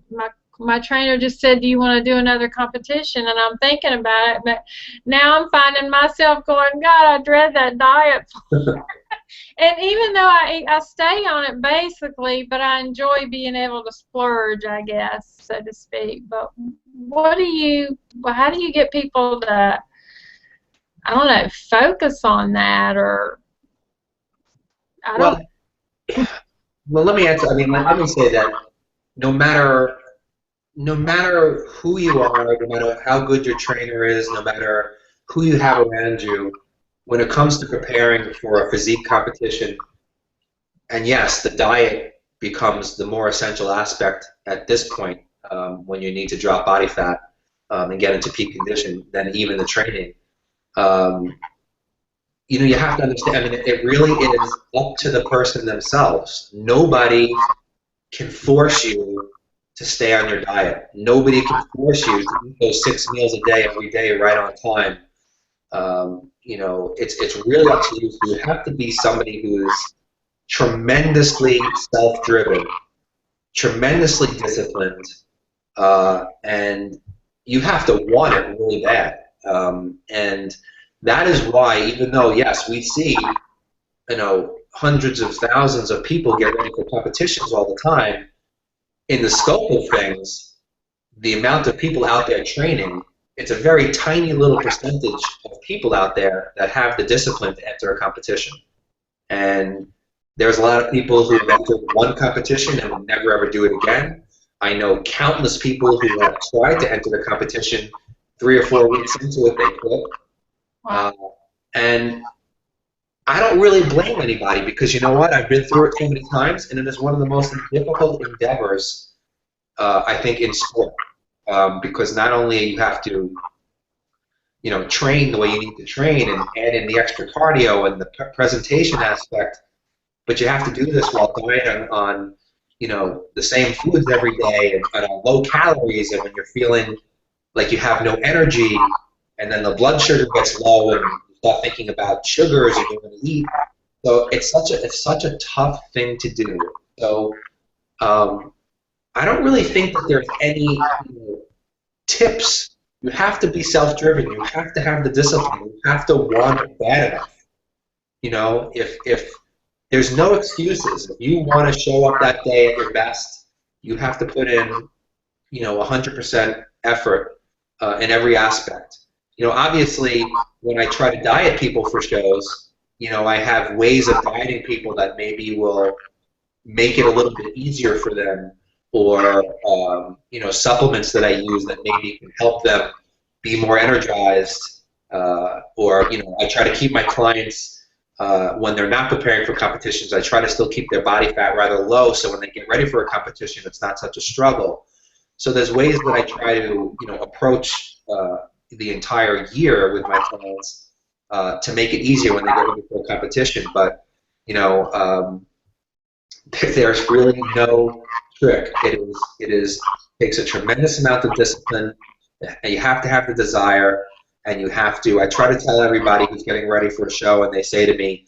my trainer just said, do you want to do another competition? And I'm thinking about it, but now I'm finding myself going, God, I dread that diet. And even though I stay on it basically, but I enjoy being able to splurge, I guess, so to speak. But how do you get people to, I don't know, focus on that? Or I don't. Well, let me answer. I mean, let me say that no matter who you are, no matter how good your trainer is, no matter who you have around you, when it comes to preparing for a physique competition, and yes, the diet becomes the more essential aspect at this point, when you need to drop body fat and get into peak condition than even the training. You know, you have to understand, I mean, it really is up to the person themselves. Nobody can force you to stay on your diet. Nobody can force you to eat those 6 meals a day, every day, right on time. You know, it's really up to you. So you have to be somebody who is tremendously self-driven, tremendously disciplined, and you have to want it really bad. And that is why, even though, yes, we see, you know, hundreds of thousands of people get ready for competitions all the time, in the scope of things, the amount of people out there training, it's a very tiny little percentage of people out there that have the discipline to enter a competition. And there's a lot of people who have entered one competition and will never ever do it again. I know countless people who have tried to enter the competition, 3 or 4 weeks into it, they quit. And I don't really blame anybody, because you know what? I've been through it so many times, and it is one of the most difficult endeavors, I think, in sport. Because not only you have to, you know, train the way you need to train and add in the extra cardio and the presentation aspect, but you have to do this while dieting on, you know, the same foods every day and on low calories, and when you're feeling like you have no energy, and then the blood sugar gets low and you start thinking about sugars and you're going to eat. So it's such a tough thing to do. So I don't really think that there's any, you know, tips. You have to be self-driven. You have to have the discipline. You have to want it bad enough. You know, if there's no excuses. If you want to show up that day at your best, you have to put in, you know, 100% effort in every aspect. You know, obviously, when I try to diet people for shows, you know, I have ways of dieting people that maybe will make it a little bit easier for them, or you know, supplements that I use that maybe can help them be more energized, or, you know, I try to keep my clients, when they're not preparing for competitions, I try to still keep their body fat rather low, so when they get ready for a competition, it's not such a struggle. So there's ways that I try to, you know, approach the entire year with my clients to make it easier when they get ready for a competition. But, you know, there's really no trick. It takes a tremendous amount of discipline, and you have to have the desire, and you have to, I try to tell everybody who's getting ready for a show and they say to me,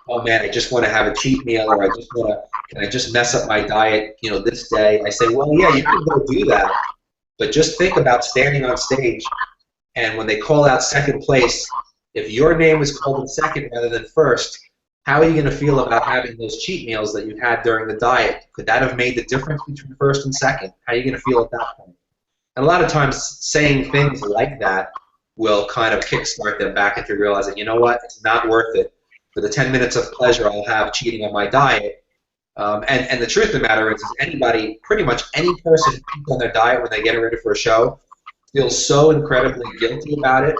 oh man, I just want to have a cheat meal, or I just want to, can I just mess up my diet, you know, this day? I say, well, yeah, you can go do that, but just think about standing on stage, and when they call out second place, if your name is called in second rather than first, how are you going to feel about having those cheat meals that you had during the diet? Could that have made the difference between first and second? How are you going to feel at that point? And a lot of times saying things like that will kind of kickstart them back into realizing, you know what, it's not worth it. For the 10 minutes of pleasure I'll have cheating on my diet. And the truth of the matter is anybody, pretty much any person who cheats on their diet when they get ready for a show, feels so incredibly guilty about it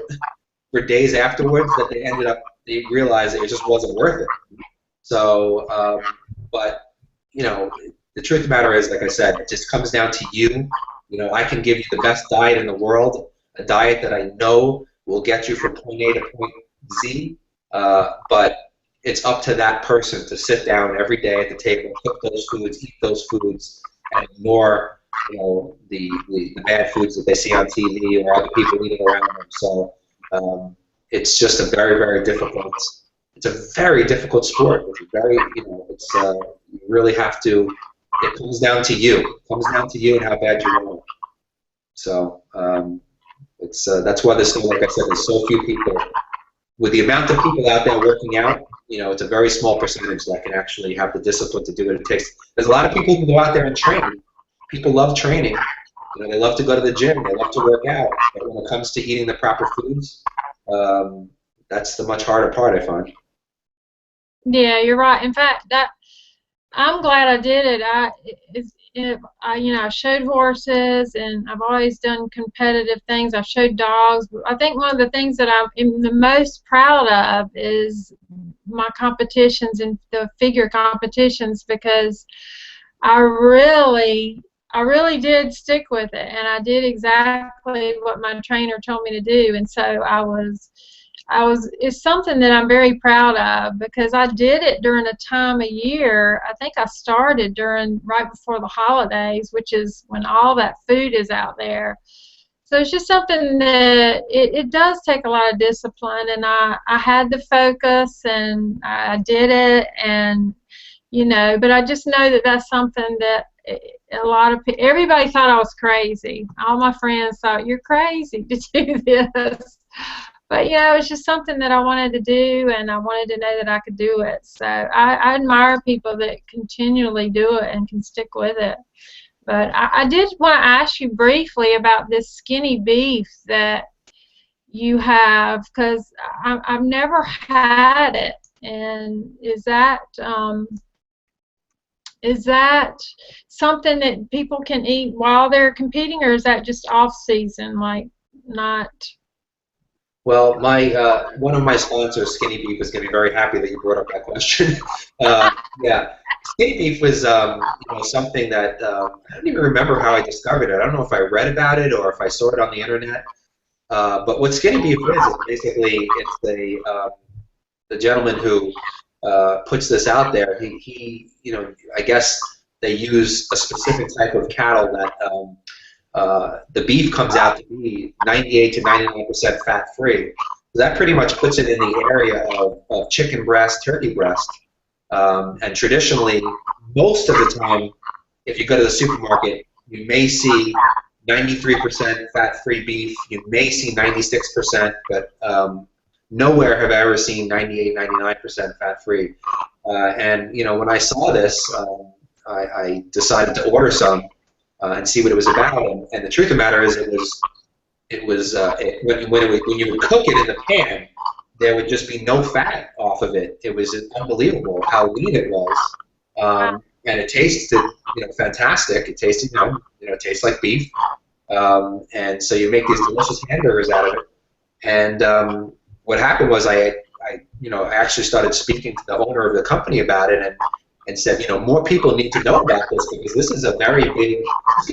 for days afterwards that they realized it just wasn't worth it. So, but, you know, the truth of the matter is, like I said, it just comes down to you. You know, I can give you the best diet in the world, a diet that I know will get you from point A to point Z, but it's up to that person to sit down every day at the table, cook those foods, eat those foods, and ignore, you know, the bad foods that they see on TV or other people eating around them. So it's just a very, very difficult. It's a very difficult sport. It's very, you know, it's you really have to. It comes down to you. It comes down to you and how bad you want it. So it's that's why there's so, like I said, there's so few people. With the amount of people out there working out, you know, it's a very small percentage that can actually have the discipline to do what it takes. There's a lot of people who go out there and train. People love training. You know, they love to go to the gym. They love to work out. But when it comes to eating the proper foods, that's the much harder part, I find. Yeah, you're right. In fact, I'm glad I did it. You know, I showed horses, and I've always done competitive things. I've showed dogs. I think one of the things that I'm the most proud of is my competitions and the figure competitions, because I really did stick with it, and I did exactly what my trainer told me to do. And so it's something that I'm very proud of, because I did it during a time of year. I think I started right before the holidays, which is when all that food is out there. So it's just something that it does take a lot of discipline, and I had the focus, and I did it, and but I just know that that's something that a lot of people, everybody thought I was crazy. All my friends thought, you're crazy to do this. But, it's just something that I wanted to do, and I wanted to know that I could do it. So I admire people that continually do it and can stick with it. But I did want to ask you briefly about this skinny beef that you have, because I've never had it. And is that something that people can eat while they're competing, or is that just off season, like not? Well, one of my sponsors, Skinny Beef, is going to be very happy that you brought up that question. Yeah, Skinny Beef was something that I don't even remember how I discovered it. I don't know if I read about it or if I saw it on the internet. But what Skinny Beef is basically the gentleman who puts this out there. He I guess they use a specific type of cattle that the beef comes out to be 98 to 99% fat-free. So that pretty much puts it in the area of chicken breast, turkey breast. And traditionally, most of the time, if you go to the supermarket, you may see 93% fat-free beef. You may see 96%, but nowhere have I ever seen 98, 99% fat-free. And when I saw this, I decided to order some and see what it was about. And the truth of the matter is, when you would cook it in the pan, there would just be no fat off of it. It was unbelievable how lean it was, and it tasted fantastic. It tasted it tastes like beef, and so you make these delicious hamburgers out of it. And what happened was I actually started speaking to the owner of the company about it, and said, more people need to know about this, because this is going to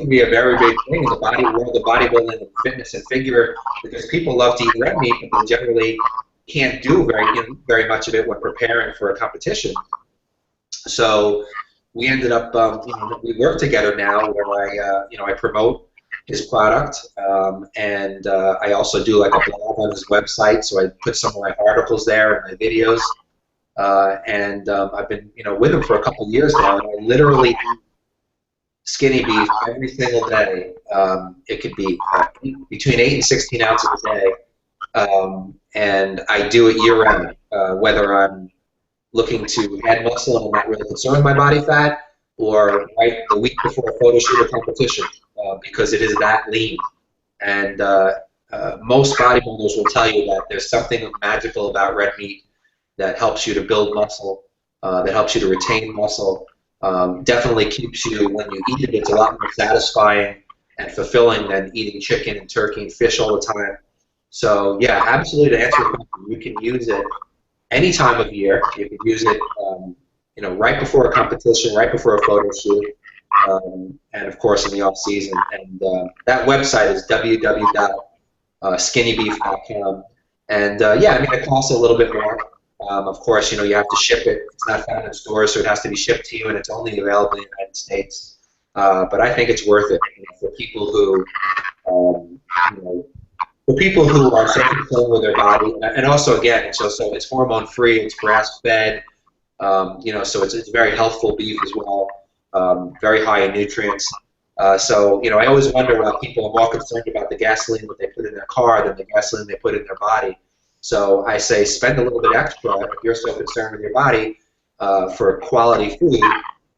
be a very big thing in the world of bodybuilding and fitness and figure, because people love to eat red meat, but they generally can't do very much of it when preparing for a competition. So we ended up, we work together now, where I promote his product, and I also do like a blog on his website, so I put some of my articles there and my videos. And I've been, with him for a couple of years now, and I literally eat skinny beef every single day. It could be between 8 and 16 ounces a day, and I do it year-round, whether I'm looking to add muscle and I'm not really concerned with my body fat, or right the week before a photo shoot or competition, because it is that lean. And most bodybuilders will tell you that there's something magical about red meat that helps you to build muscle, that helps you to retain muscle, definitely keeps you, when you eat it, it's a lot more satisfying and fulfilling than eating chicken and turkey and fish all the time. So yeah, absolutely, to answer your question, you can use it any time of year. You can use it right before a competition, right before a photo shoot, and of course in the off season. And that website is www.skinnybeef.com. And yeah, I mean, it costs a little bit more. Of course, you have to ship it. It's not found in stores, so it has to be shipped to you, and it's only available in the United States. But I think it's worth it for people who, are so concerned with their body, and also again, so it's hormone free, it's grass fed, so it's very healthful beef as well, very high in nutrients. So I always wonder why people are more concerned about the gasoline that they put in their car than the gasoline they put in their body. So I say spend a little bit extra if you're so concerned with your body for quality food,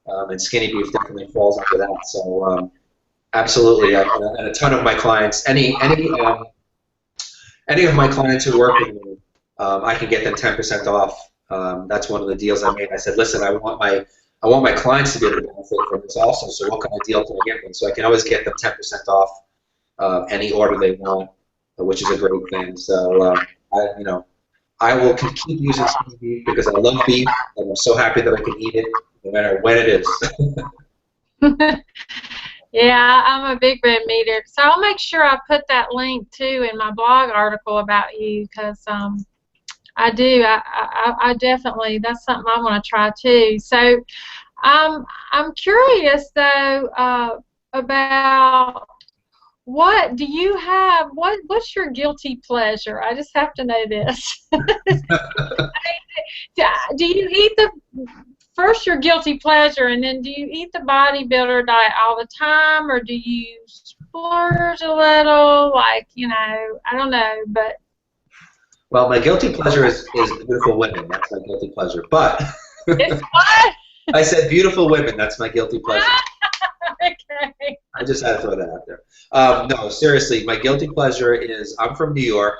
and skinny beef definitely falls into that. So absolutely, and a ton of my clients, any of my clients who work with me, I can get them 10% off. That's one of the deals I made. I said, listen, I want my clients to be able to benefit from this also. So what kind of deal can I get them? So I can always get them 10% off any order they want, which is a great thing. So I will keep using skinny beef because I love beef, and I'm so happy that I can eat it no matter when it is. Yeah, I'm a big red meat eater. So I'll make sure I put that link too in my blog article about you, because I do. I definitely, that's something I want to try too. So I'm curious though, about what do you have? What's your guilty pleasure? I just have to know this. Do you eat the first your guilty pleasure, and then do you eat the bodybuilder diet all the time, or do you splurge a little? Like, I don't know, but Well, my guilty pleasure is beautiful women. That's my guilty pleasure. But it's what? I said beautiful women. That's my guilty pleasure. Okay. I just had to throw that out there. No, seriously, my guilty pleasure is I'm from New York,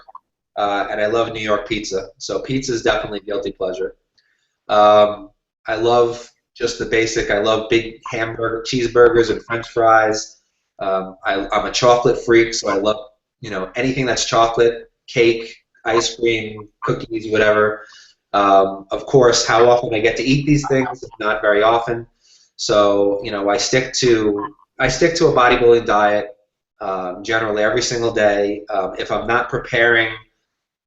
and I love New York pizza. So pizza is definitely a guilty pleasure. I love just the basic. I love big hamburger, cheeseburgers, and French fries. I'm a chocolate freak, so I love anything that's chocolate, cake, ice cream, cookies, whatever. Of course, how often I get to eat these things? Not very often. So I stick to a bodybuilding diet generally every single day. If I'm not preparing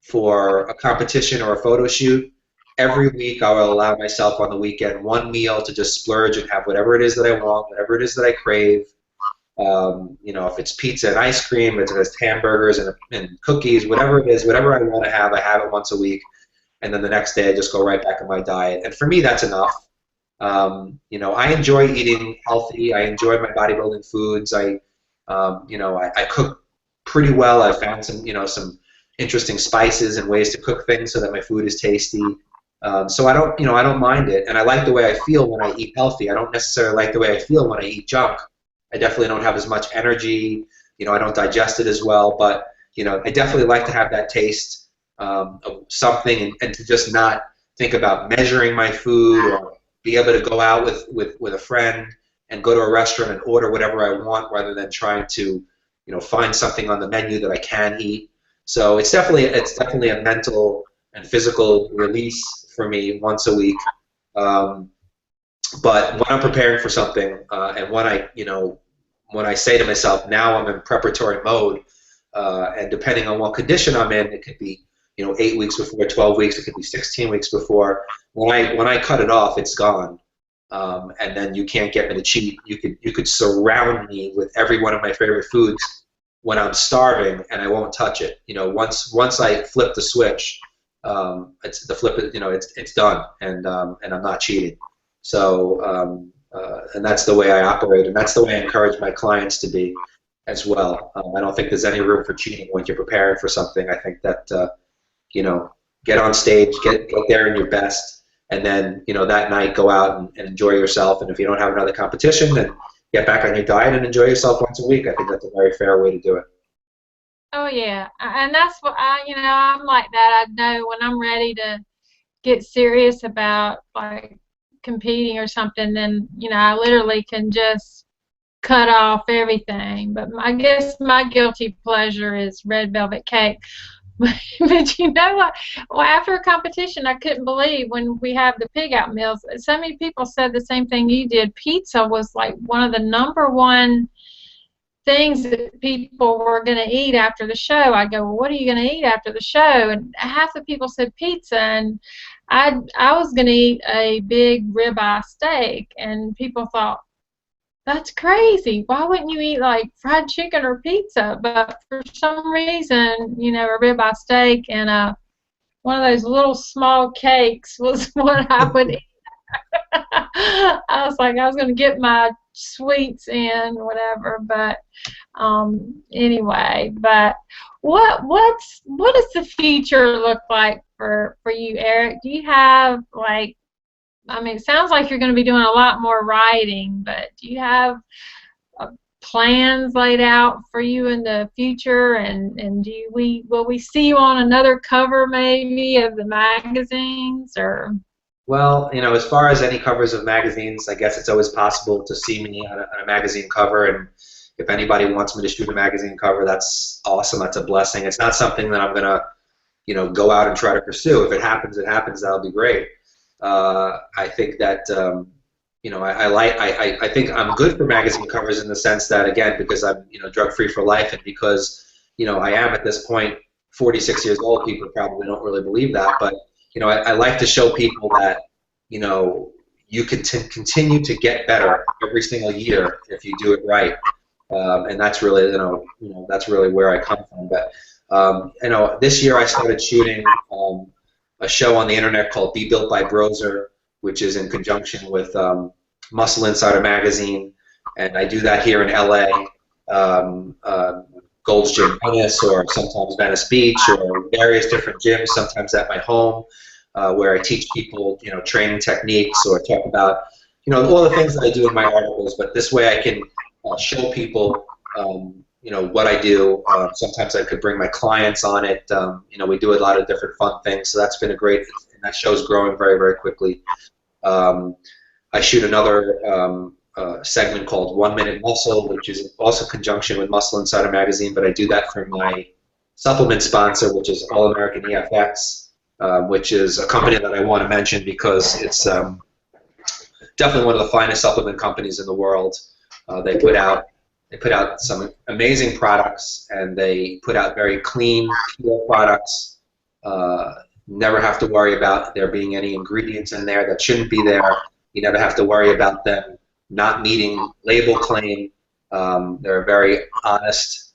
for a competition or a photo shoot, every week I will allow myself on the weekend one meal to just splurge and have whatever it is that I want, whatever it is that I crave. If it's pizza and ice cream, if it's hamburgers and cookies, whatever it is, whatever I want to have, I have it once a week. And then the next day I just go right back in my diet. And for me, that's enough. I enjoy eating healthy. I enjoy my bodybuilding foods. I cook pretty well. I found some interesting spices and ways to cook things so that my food is tasty. So I don't mind it, and I like the way I feel when I eat healthy. I don't necessarily like the way I feel when I eat junk. I definitely don't have as much energy. I don't digest it as well, but I definitely like to have that taste of something, and to just not think about measuring my food, or be able to go out with a friend and go to a restaurant and order whatever I want, rather than trying to find something on the menu that I can eat. So it's definitely a mental and physical release for me once a week. But when I'm preparing for something, and when I say to myself, now I'm in preparatory mode, and depending on what condition I'm in, it could be 8 weeks before, 12 weeks, it could be 16 weeks before. When I cut it off, it's gone, and then you can't get me to cheat. You could surround me with every one of my favorite foods when I'm starving, and I won't touch it. Once I flip the switch, it's done, and I'm not cheating. So and that's the way I operate, and that's the way I encourage my clients to be as well. I don't think there's any room for cheating when you're preparing for something. I think that get on stage, get there in your best, and then that night go out and enjoy yourself. And if you don't have another competition, then get back on your diet and enjoy yourself once a week. I think that's a very fair way to do it. Oh yeah, and that's what I'm like that. I know when I'm ready to get serious about like competing or something, then I literally can just cut off everything. But I guess my guilty pleasure is red velvet cake. But you know what? Well, after a competition, I couldn't believe when we have the pig out meals. So many people said the same thing you did. Pizza was like one of the #1 things that people were going to eat after the show. I go, well, what are you going to eat after the show? And half the people said pizza, and I was going to eat a big ribeye steak, and people thought, that's crazy. Why wouldn't you eat like fried chicken or pizza? But for some reason, a ribeye steak and one of those little small cakes was what I would eat. I was like, I was going to get my sweets in, whatever. But anyway, but what does the future look like for you, Eric? Do you have like, I mean, it sounds like you're going to be doing a lot more writing, but do you have plans laid out for you in the future? And will we see you on another cover maybe of the magazines, or? Well, as far as any covers of magazines, I guess it's always possible to see me on a magazine cover, and if anybody wants me to shoot a magazine cover, that's awesome. That's a blessing. It's not something that I'm going to, go out and try to pursue. If it happens, it happens. That'll be great. I think that, I think I'm good for magazine covers in the sense that, again, because I'm, drug free for life, and because, I am at this point 46 years old. People probably don't really believe that, but, I like to show people that, you can continue to get better every single year if you do it right. And that's really, that's really where I come from. But, this year I started shooting a show on the internet called Be Built by BROSER, which is in conjunction with Muscle Insider magazine, and I do that here in LA, Gold's Gym Venice, or sometimes Venice Beach, or various different gyms, sometimes at my home, where I teach people, training techniques, or talk about, all the things that I do in my articles. But this way I can show people, what I do. Sometimes I could bring my clients on it. We do a lot of different fun things, so that's been a great, and that show's growing very, very quickly. I shoot another segment called 1 Minute Muscle, which is also in conjunction with Muscle Insider magazine, but I do that for my supplement sponsor, which is All American EFX, which is a company that I want to mention because it's definitely one of the finest supplement companies in the world. They put out some amazing products, and they put out very clean, pure products. Never have to worry about there being any ingredients in there that shouldn't be there. You never have to worry about them not meeting label claim. They're a very honest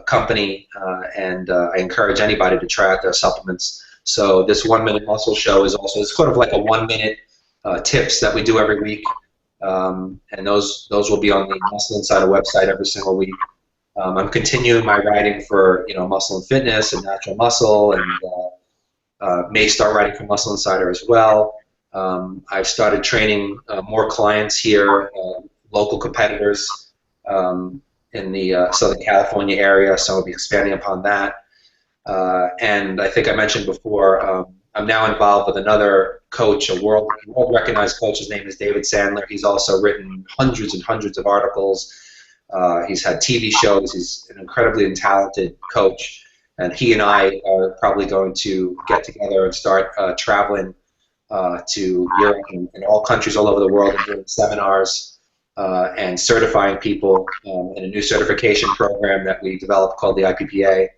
company, and I encourage anybody to try out their supplements. So this 1 Minute Muscle show is also, it's sort of like a 1 minute tips that we do every week. And those will be on the Muscle Insider website every single week. I'm continuing my writing for Muscle and Fitness and Natural Muscle, and may start writing for Muscle Insider as well. I've started training more clients here, local competitors in the Southern California area, so I'll be expanding upon that. And I think I mentioned before, I'm now involved with another coach, a world-recognized coach. His name is David Sandler. He's also written hundreds and hundreds of articles. He's had TV shows. He's an incredibly talented coach. And he and I are probably going to get together and start traveling to Europe and all countries all over the world, and doing seminars and certifying people in a new certification program that we developed called the IFPA.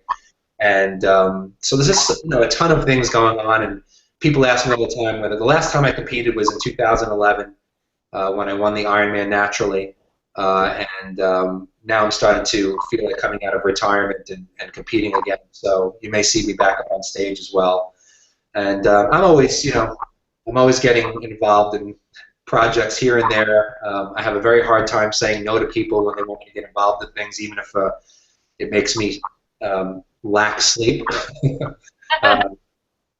And so there's just a ton of things going on, and people ask me all the time whether the last time I competed was in 2011 when I won the Ironman naturally, and now I'm starting to feel like coming out of retirement and competing again. So you may see me back up on stage as well. And I'm always getting involved in projects here and there. I have a very hard time saying no to people when they want me to get involved in things, even if it makes me lack sleep.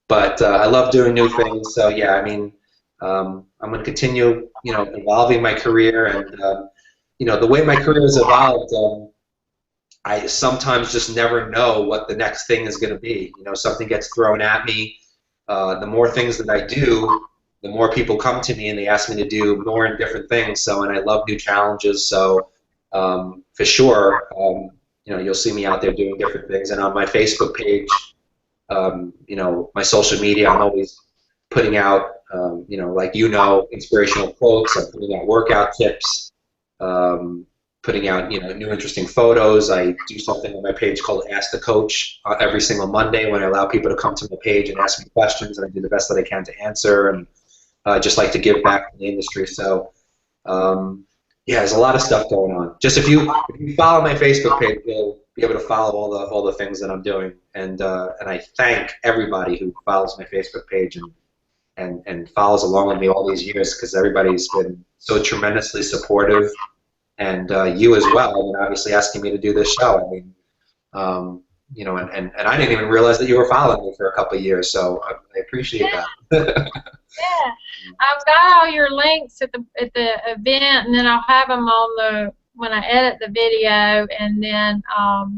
But I love doing new things. So yeah, I mean, I'm going to continue, evolving my career, and the way my career has evolved, I sometimes just never know what the next thing is going to be. Something gets thrown at me. The more things that I do, the more people come to me and they ask me to do more and different things. So, and I love new challenges. So, for sure, you'll see me out there doing different things. And on my Facebook page, my social media, I'm always putting out, inspirational quotes. I'm putting out workout tips, putting out, new interesting photos. I do something on my page called Ask the Coach every single Monday, when I allow people to come to my page and ask me questions, and I do the best that I can to answer, and just like to give back to the industry. So, yeah, there's a lot of stuff going on. Just if you follow my Facebook page, you'll be able to follow all the things that I'm doing. And I thank everybody who follows my Facebook page and follows along with me all these years, because everybody's been so tremendously supportive, and you as well, and obviously asking me to do this show. I mean, and I didn't even realize that you were following me for a couple of years, so I appreciate that. Yeah, I've got all your links at the event, and then I'll have them on when I edit the video, and then of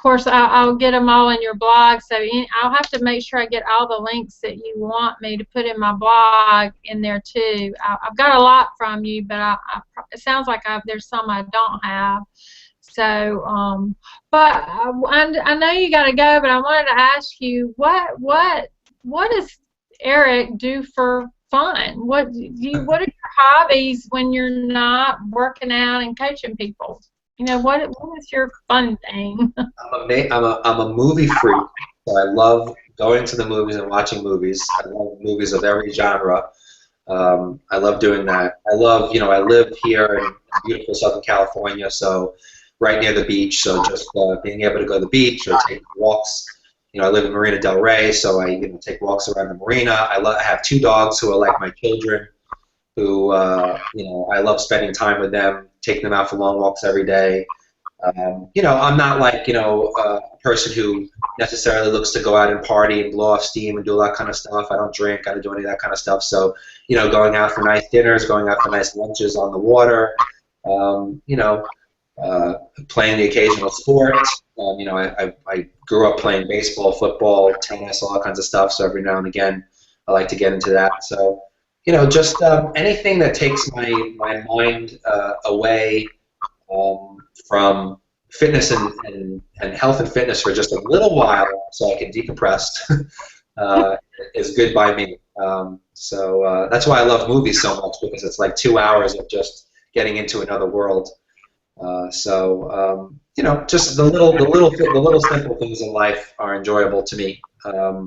course I'll get them all in your blog. So I'll have to make sure I get all the links that you want me to put in my blog in there too. I've got a lot from you, but it sounds like there's some I don't have. So, but I know you got to go, but I wanted to ask you what does Eric do for fun? What are your hobbies when you're not working out and coaching people? You know, what is your fun thing? I'm a movie freak, so I love going to the movies and watching movies. I love movies of every genre. I love doing that. I love, I live here in beautiful Southern California, so right near the beach. So just being able to go to the beach or take walks. I live in Marina Del Rey, so I take walks around the marina. I have two dogs who are like my children, who I love spending time with them, taking them out for long walks every day. I'm not like a person who necessarily looks to go out and party and blow off steam and do all that kind of stuff. I don't drink. I don't do any of that kind of stuff. So going out for nice dinners, going out for nice lunches on the water. Playing the occasional sport. I grew up playing baseball, football, tennis, all that kinds of stuff. So every now and again, I like to get into that. So, just anything that takes my mind away from fitness and health and fitness for just a little while, so I can decompress, is good by me. So that's why I love movies so much, because it's like 2 hours of just getting into another world. Just the little simple things in life are enjoyable to me. I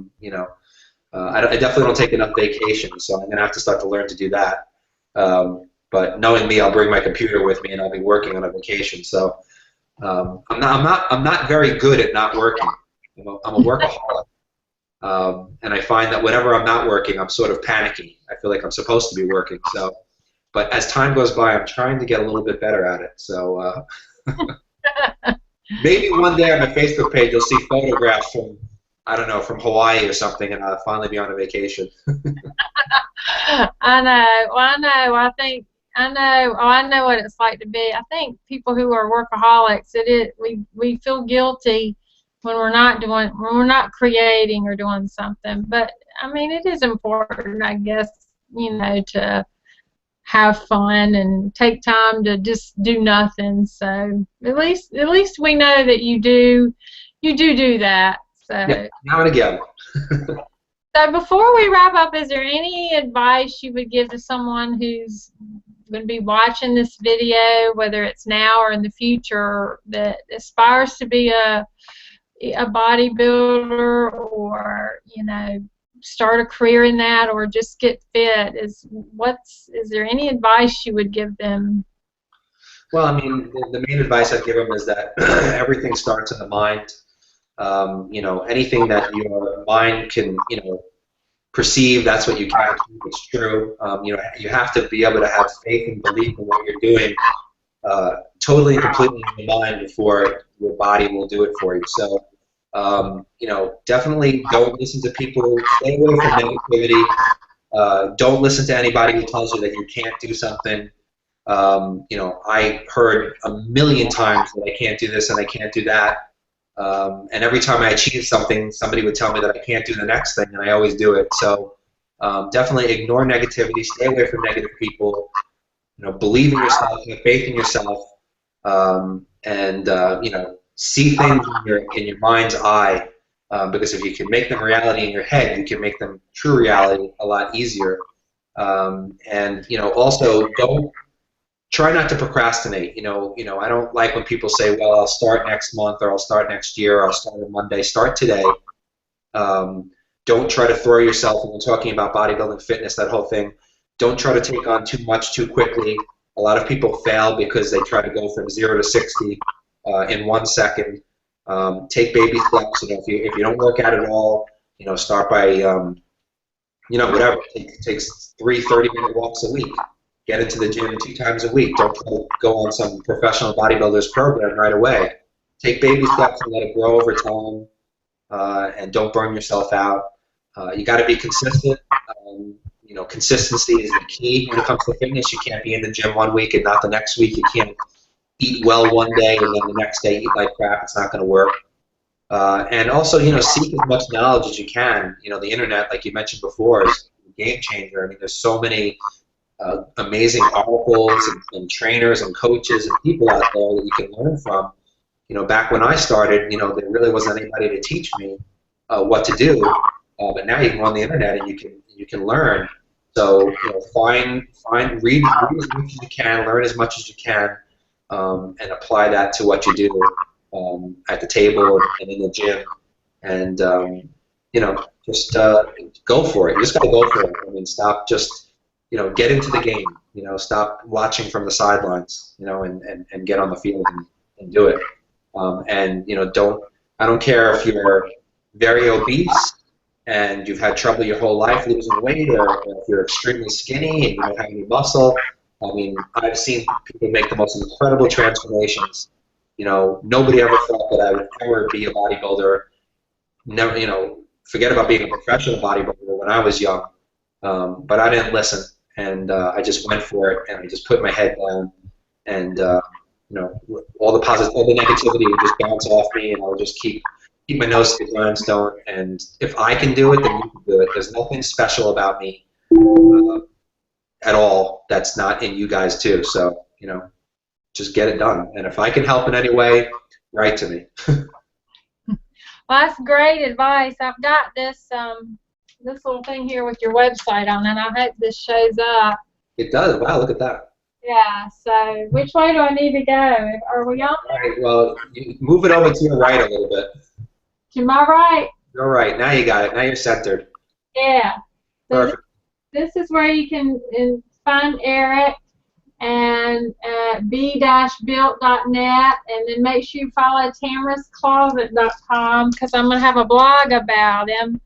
definitely don't take enough vacations, so I'm gonna have to start to learn to do that. But knowing me, I'll bring my computer with me and I'll be working on a vacation. So I'm not very good at not working. I'm a workaholic, and I find that whenever I'm not working, I'm sort of panicky. I feel like I'm supposed to be working. So. But as time goes by, I'm trying to get a little bit better at it. So maybe one day on my Facebook page you'll see photographs from, I don't know, from Hawaii or something, and I'll finally be on a vacation. I know. Well, I know. I know what it's like to be. I think people who are workaholics, we feel guilty when we're not creating or doing something. But I mean, it is important, I guess, to have fun and take time to just do nothing. So at least we know that you do that. So yeah, now and again. So before we wrap up, is there any advice you would give to someone who's going to be watching this video, whether it's now or in the future, that aspires to be a bodybuilder, or start a career in that, or just get fit? Is there any advice you would give them? Well, I mean, the main advice I'd give them is that everything starts in the mind. Anything that your mind can, perceive, that's what you can do. It's true. You have to be able to have faith and belief in what you're doing totally and completely in your mind before your body will do it for you. So, definitely don't listen to people. Stay away from negativity. Don't listen to anybody who tells you that you can't do something. I heard a million times that I can't do this and I can't do that. And every time I achieve something, somebody would tell me that I can't do the next thing, and I always do it. So definitely ignore negativity. Stay away from negative people. Believe in yourself. Have faith in yourself. See things in your mind's eye. Because if you can make them reality in your head, you can make them true reality a lot easier. Also don't. Try not to procrastinate. I don't like when people say, well, I'll start next month, or I'll start next year, or I'll start on Monday. Start today. Don't try to throw yourself, and we're talking about bodybuilding, fitness, that whole thing. Don't try to take on too much too quickly. A lot of people fail because they try to go from 0 to 60 in 1 second. Take baby steps. If you don't work out at all, start by, whatever. It takes 3 30-minute walks a week. Get into the gym 2 times a week. Don't try to go on some professional bodybuilders program right away. Take baby steps and let it grow over time, and don't burn yourself out. You got to be consistent. Consistency is the key when it comes to fitness. You can't be in the gym 1 week and not the next week. You can't eat well one day and then the next day eat like crap. It's not going to work. And also, seek as much knowledge as you can. The internet, like you mentioned before, is a game changer. I mean, there's so many amazing articles and trainers and coaches and people out there that you can learn from. Back when I started, there really wasn't anybody to teach me what to do. But now you can go on the internet and you can learn. So read as much as you can, learn as much as you can, and apply that to what you do at the table and in the gym, and just go for it. You just got to go for it. I mean, stop just get into the game. Stop watching from the sidelines. And get on the field and do it. And I don't care if you're very obese and you've had trouble your whole life losing weight, or if you're extremely skinny and you don't have any muscle. I mean, I've seen people make the most incredible transformations. Nobody ever thought that I would ever be a bodybuilder. Never, forget about being a professional bodybuilder when I was young. But I didn't listen, and I just went for it, and I just put my head down, and all the negativity would just bounce off me, and I would just keep my nose to the grindstone. And if I can do it, then you can do it. There's nothing special about me at all that's not in you guys too. So just get it done. And if I can help in any way, write to me. Well, that's great advice. I've got this this little thing here with your website on it. I hope this shows up. It does. Wow, look at that. Yeah, so which way do I need to go? Are we on there? All right, well, you move it over to your right a little bit. To my right? You're right. Now you got it. Now you're centered. Yeah. So Perfect. this is where you can find Eric and b-built.net, and then make sure you follow tamarahscloset.com, because I'm going to have a blog about him.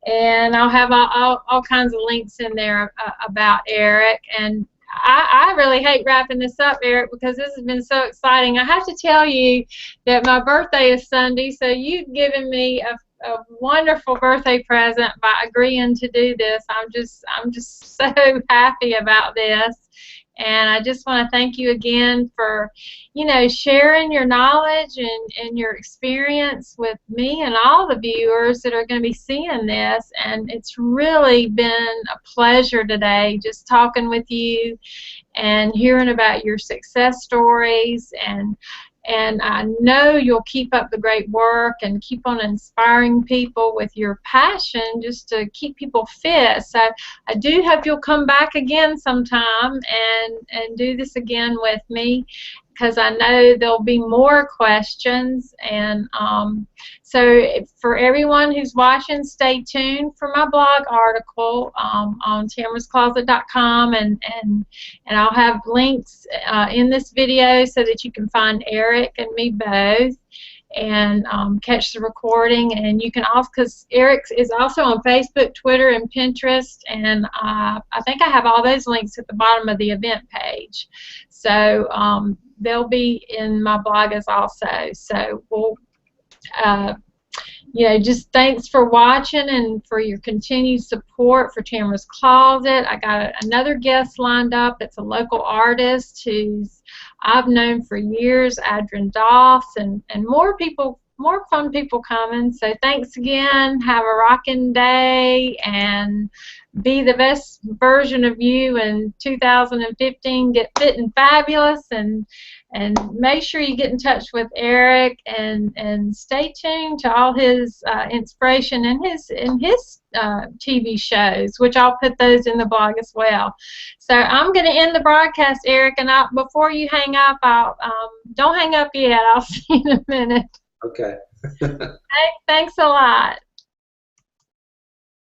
And I'll have all kinds of links in there about Eric. And I really hate wrapping this up, Eric, because this has been so exciting. I have to tell you that my birthday is Sunday, so you've given me a wonderful birthday present by agreeing to do this. I'm just so happy about this. And I just want to thank you again for, sharing your knowledge and your experience with me and all the viewers that are going to be seeing this. And it's really been a pleasure today just talking with you and hearing about your success stories. And I know you'll keep up the great work and keep on inspiring people with your passion just to keep people fit. So I do hope you'll come back again sometime and do this again with me, because I know there'll be more questions. And so for everyone who's watching, stay tuned for my blog article on tamarahscloset.com, and I'll have links in this video so that you can find Eric and me both, and catch the recording. And you can also, because Eric is also on Facebook, Twitter, and Pinterest, and I think I have all those links at the bottom of the event page. So they'll be in my blog as also. So we'll, just thanks for watching and for your continued support for Tamarah's Closet. I got another guest lined up. It's a local artist who's I've known for years, Adrian Doss, and more fun people coming. So thanks again. Have a rocking day and be the best version of you in 2015. Get fit and fabulous, and make sure you get in touch with Eric and stay tuned to all his inspiration and his TV shows, which I'll put those in the blog as well. So I'm going to end the broadcast, Eric, and before you hang up, don't hang up yet. I'll see you in a minute. Okay. Thanks a lot.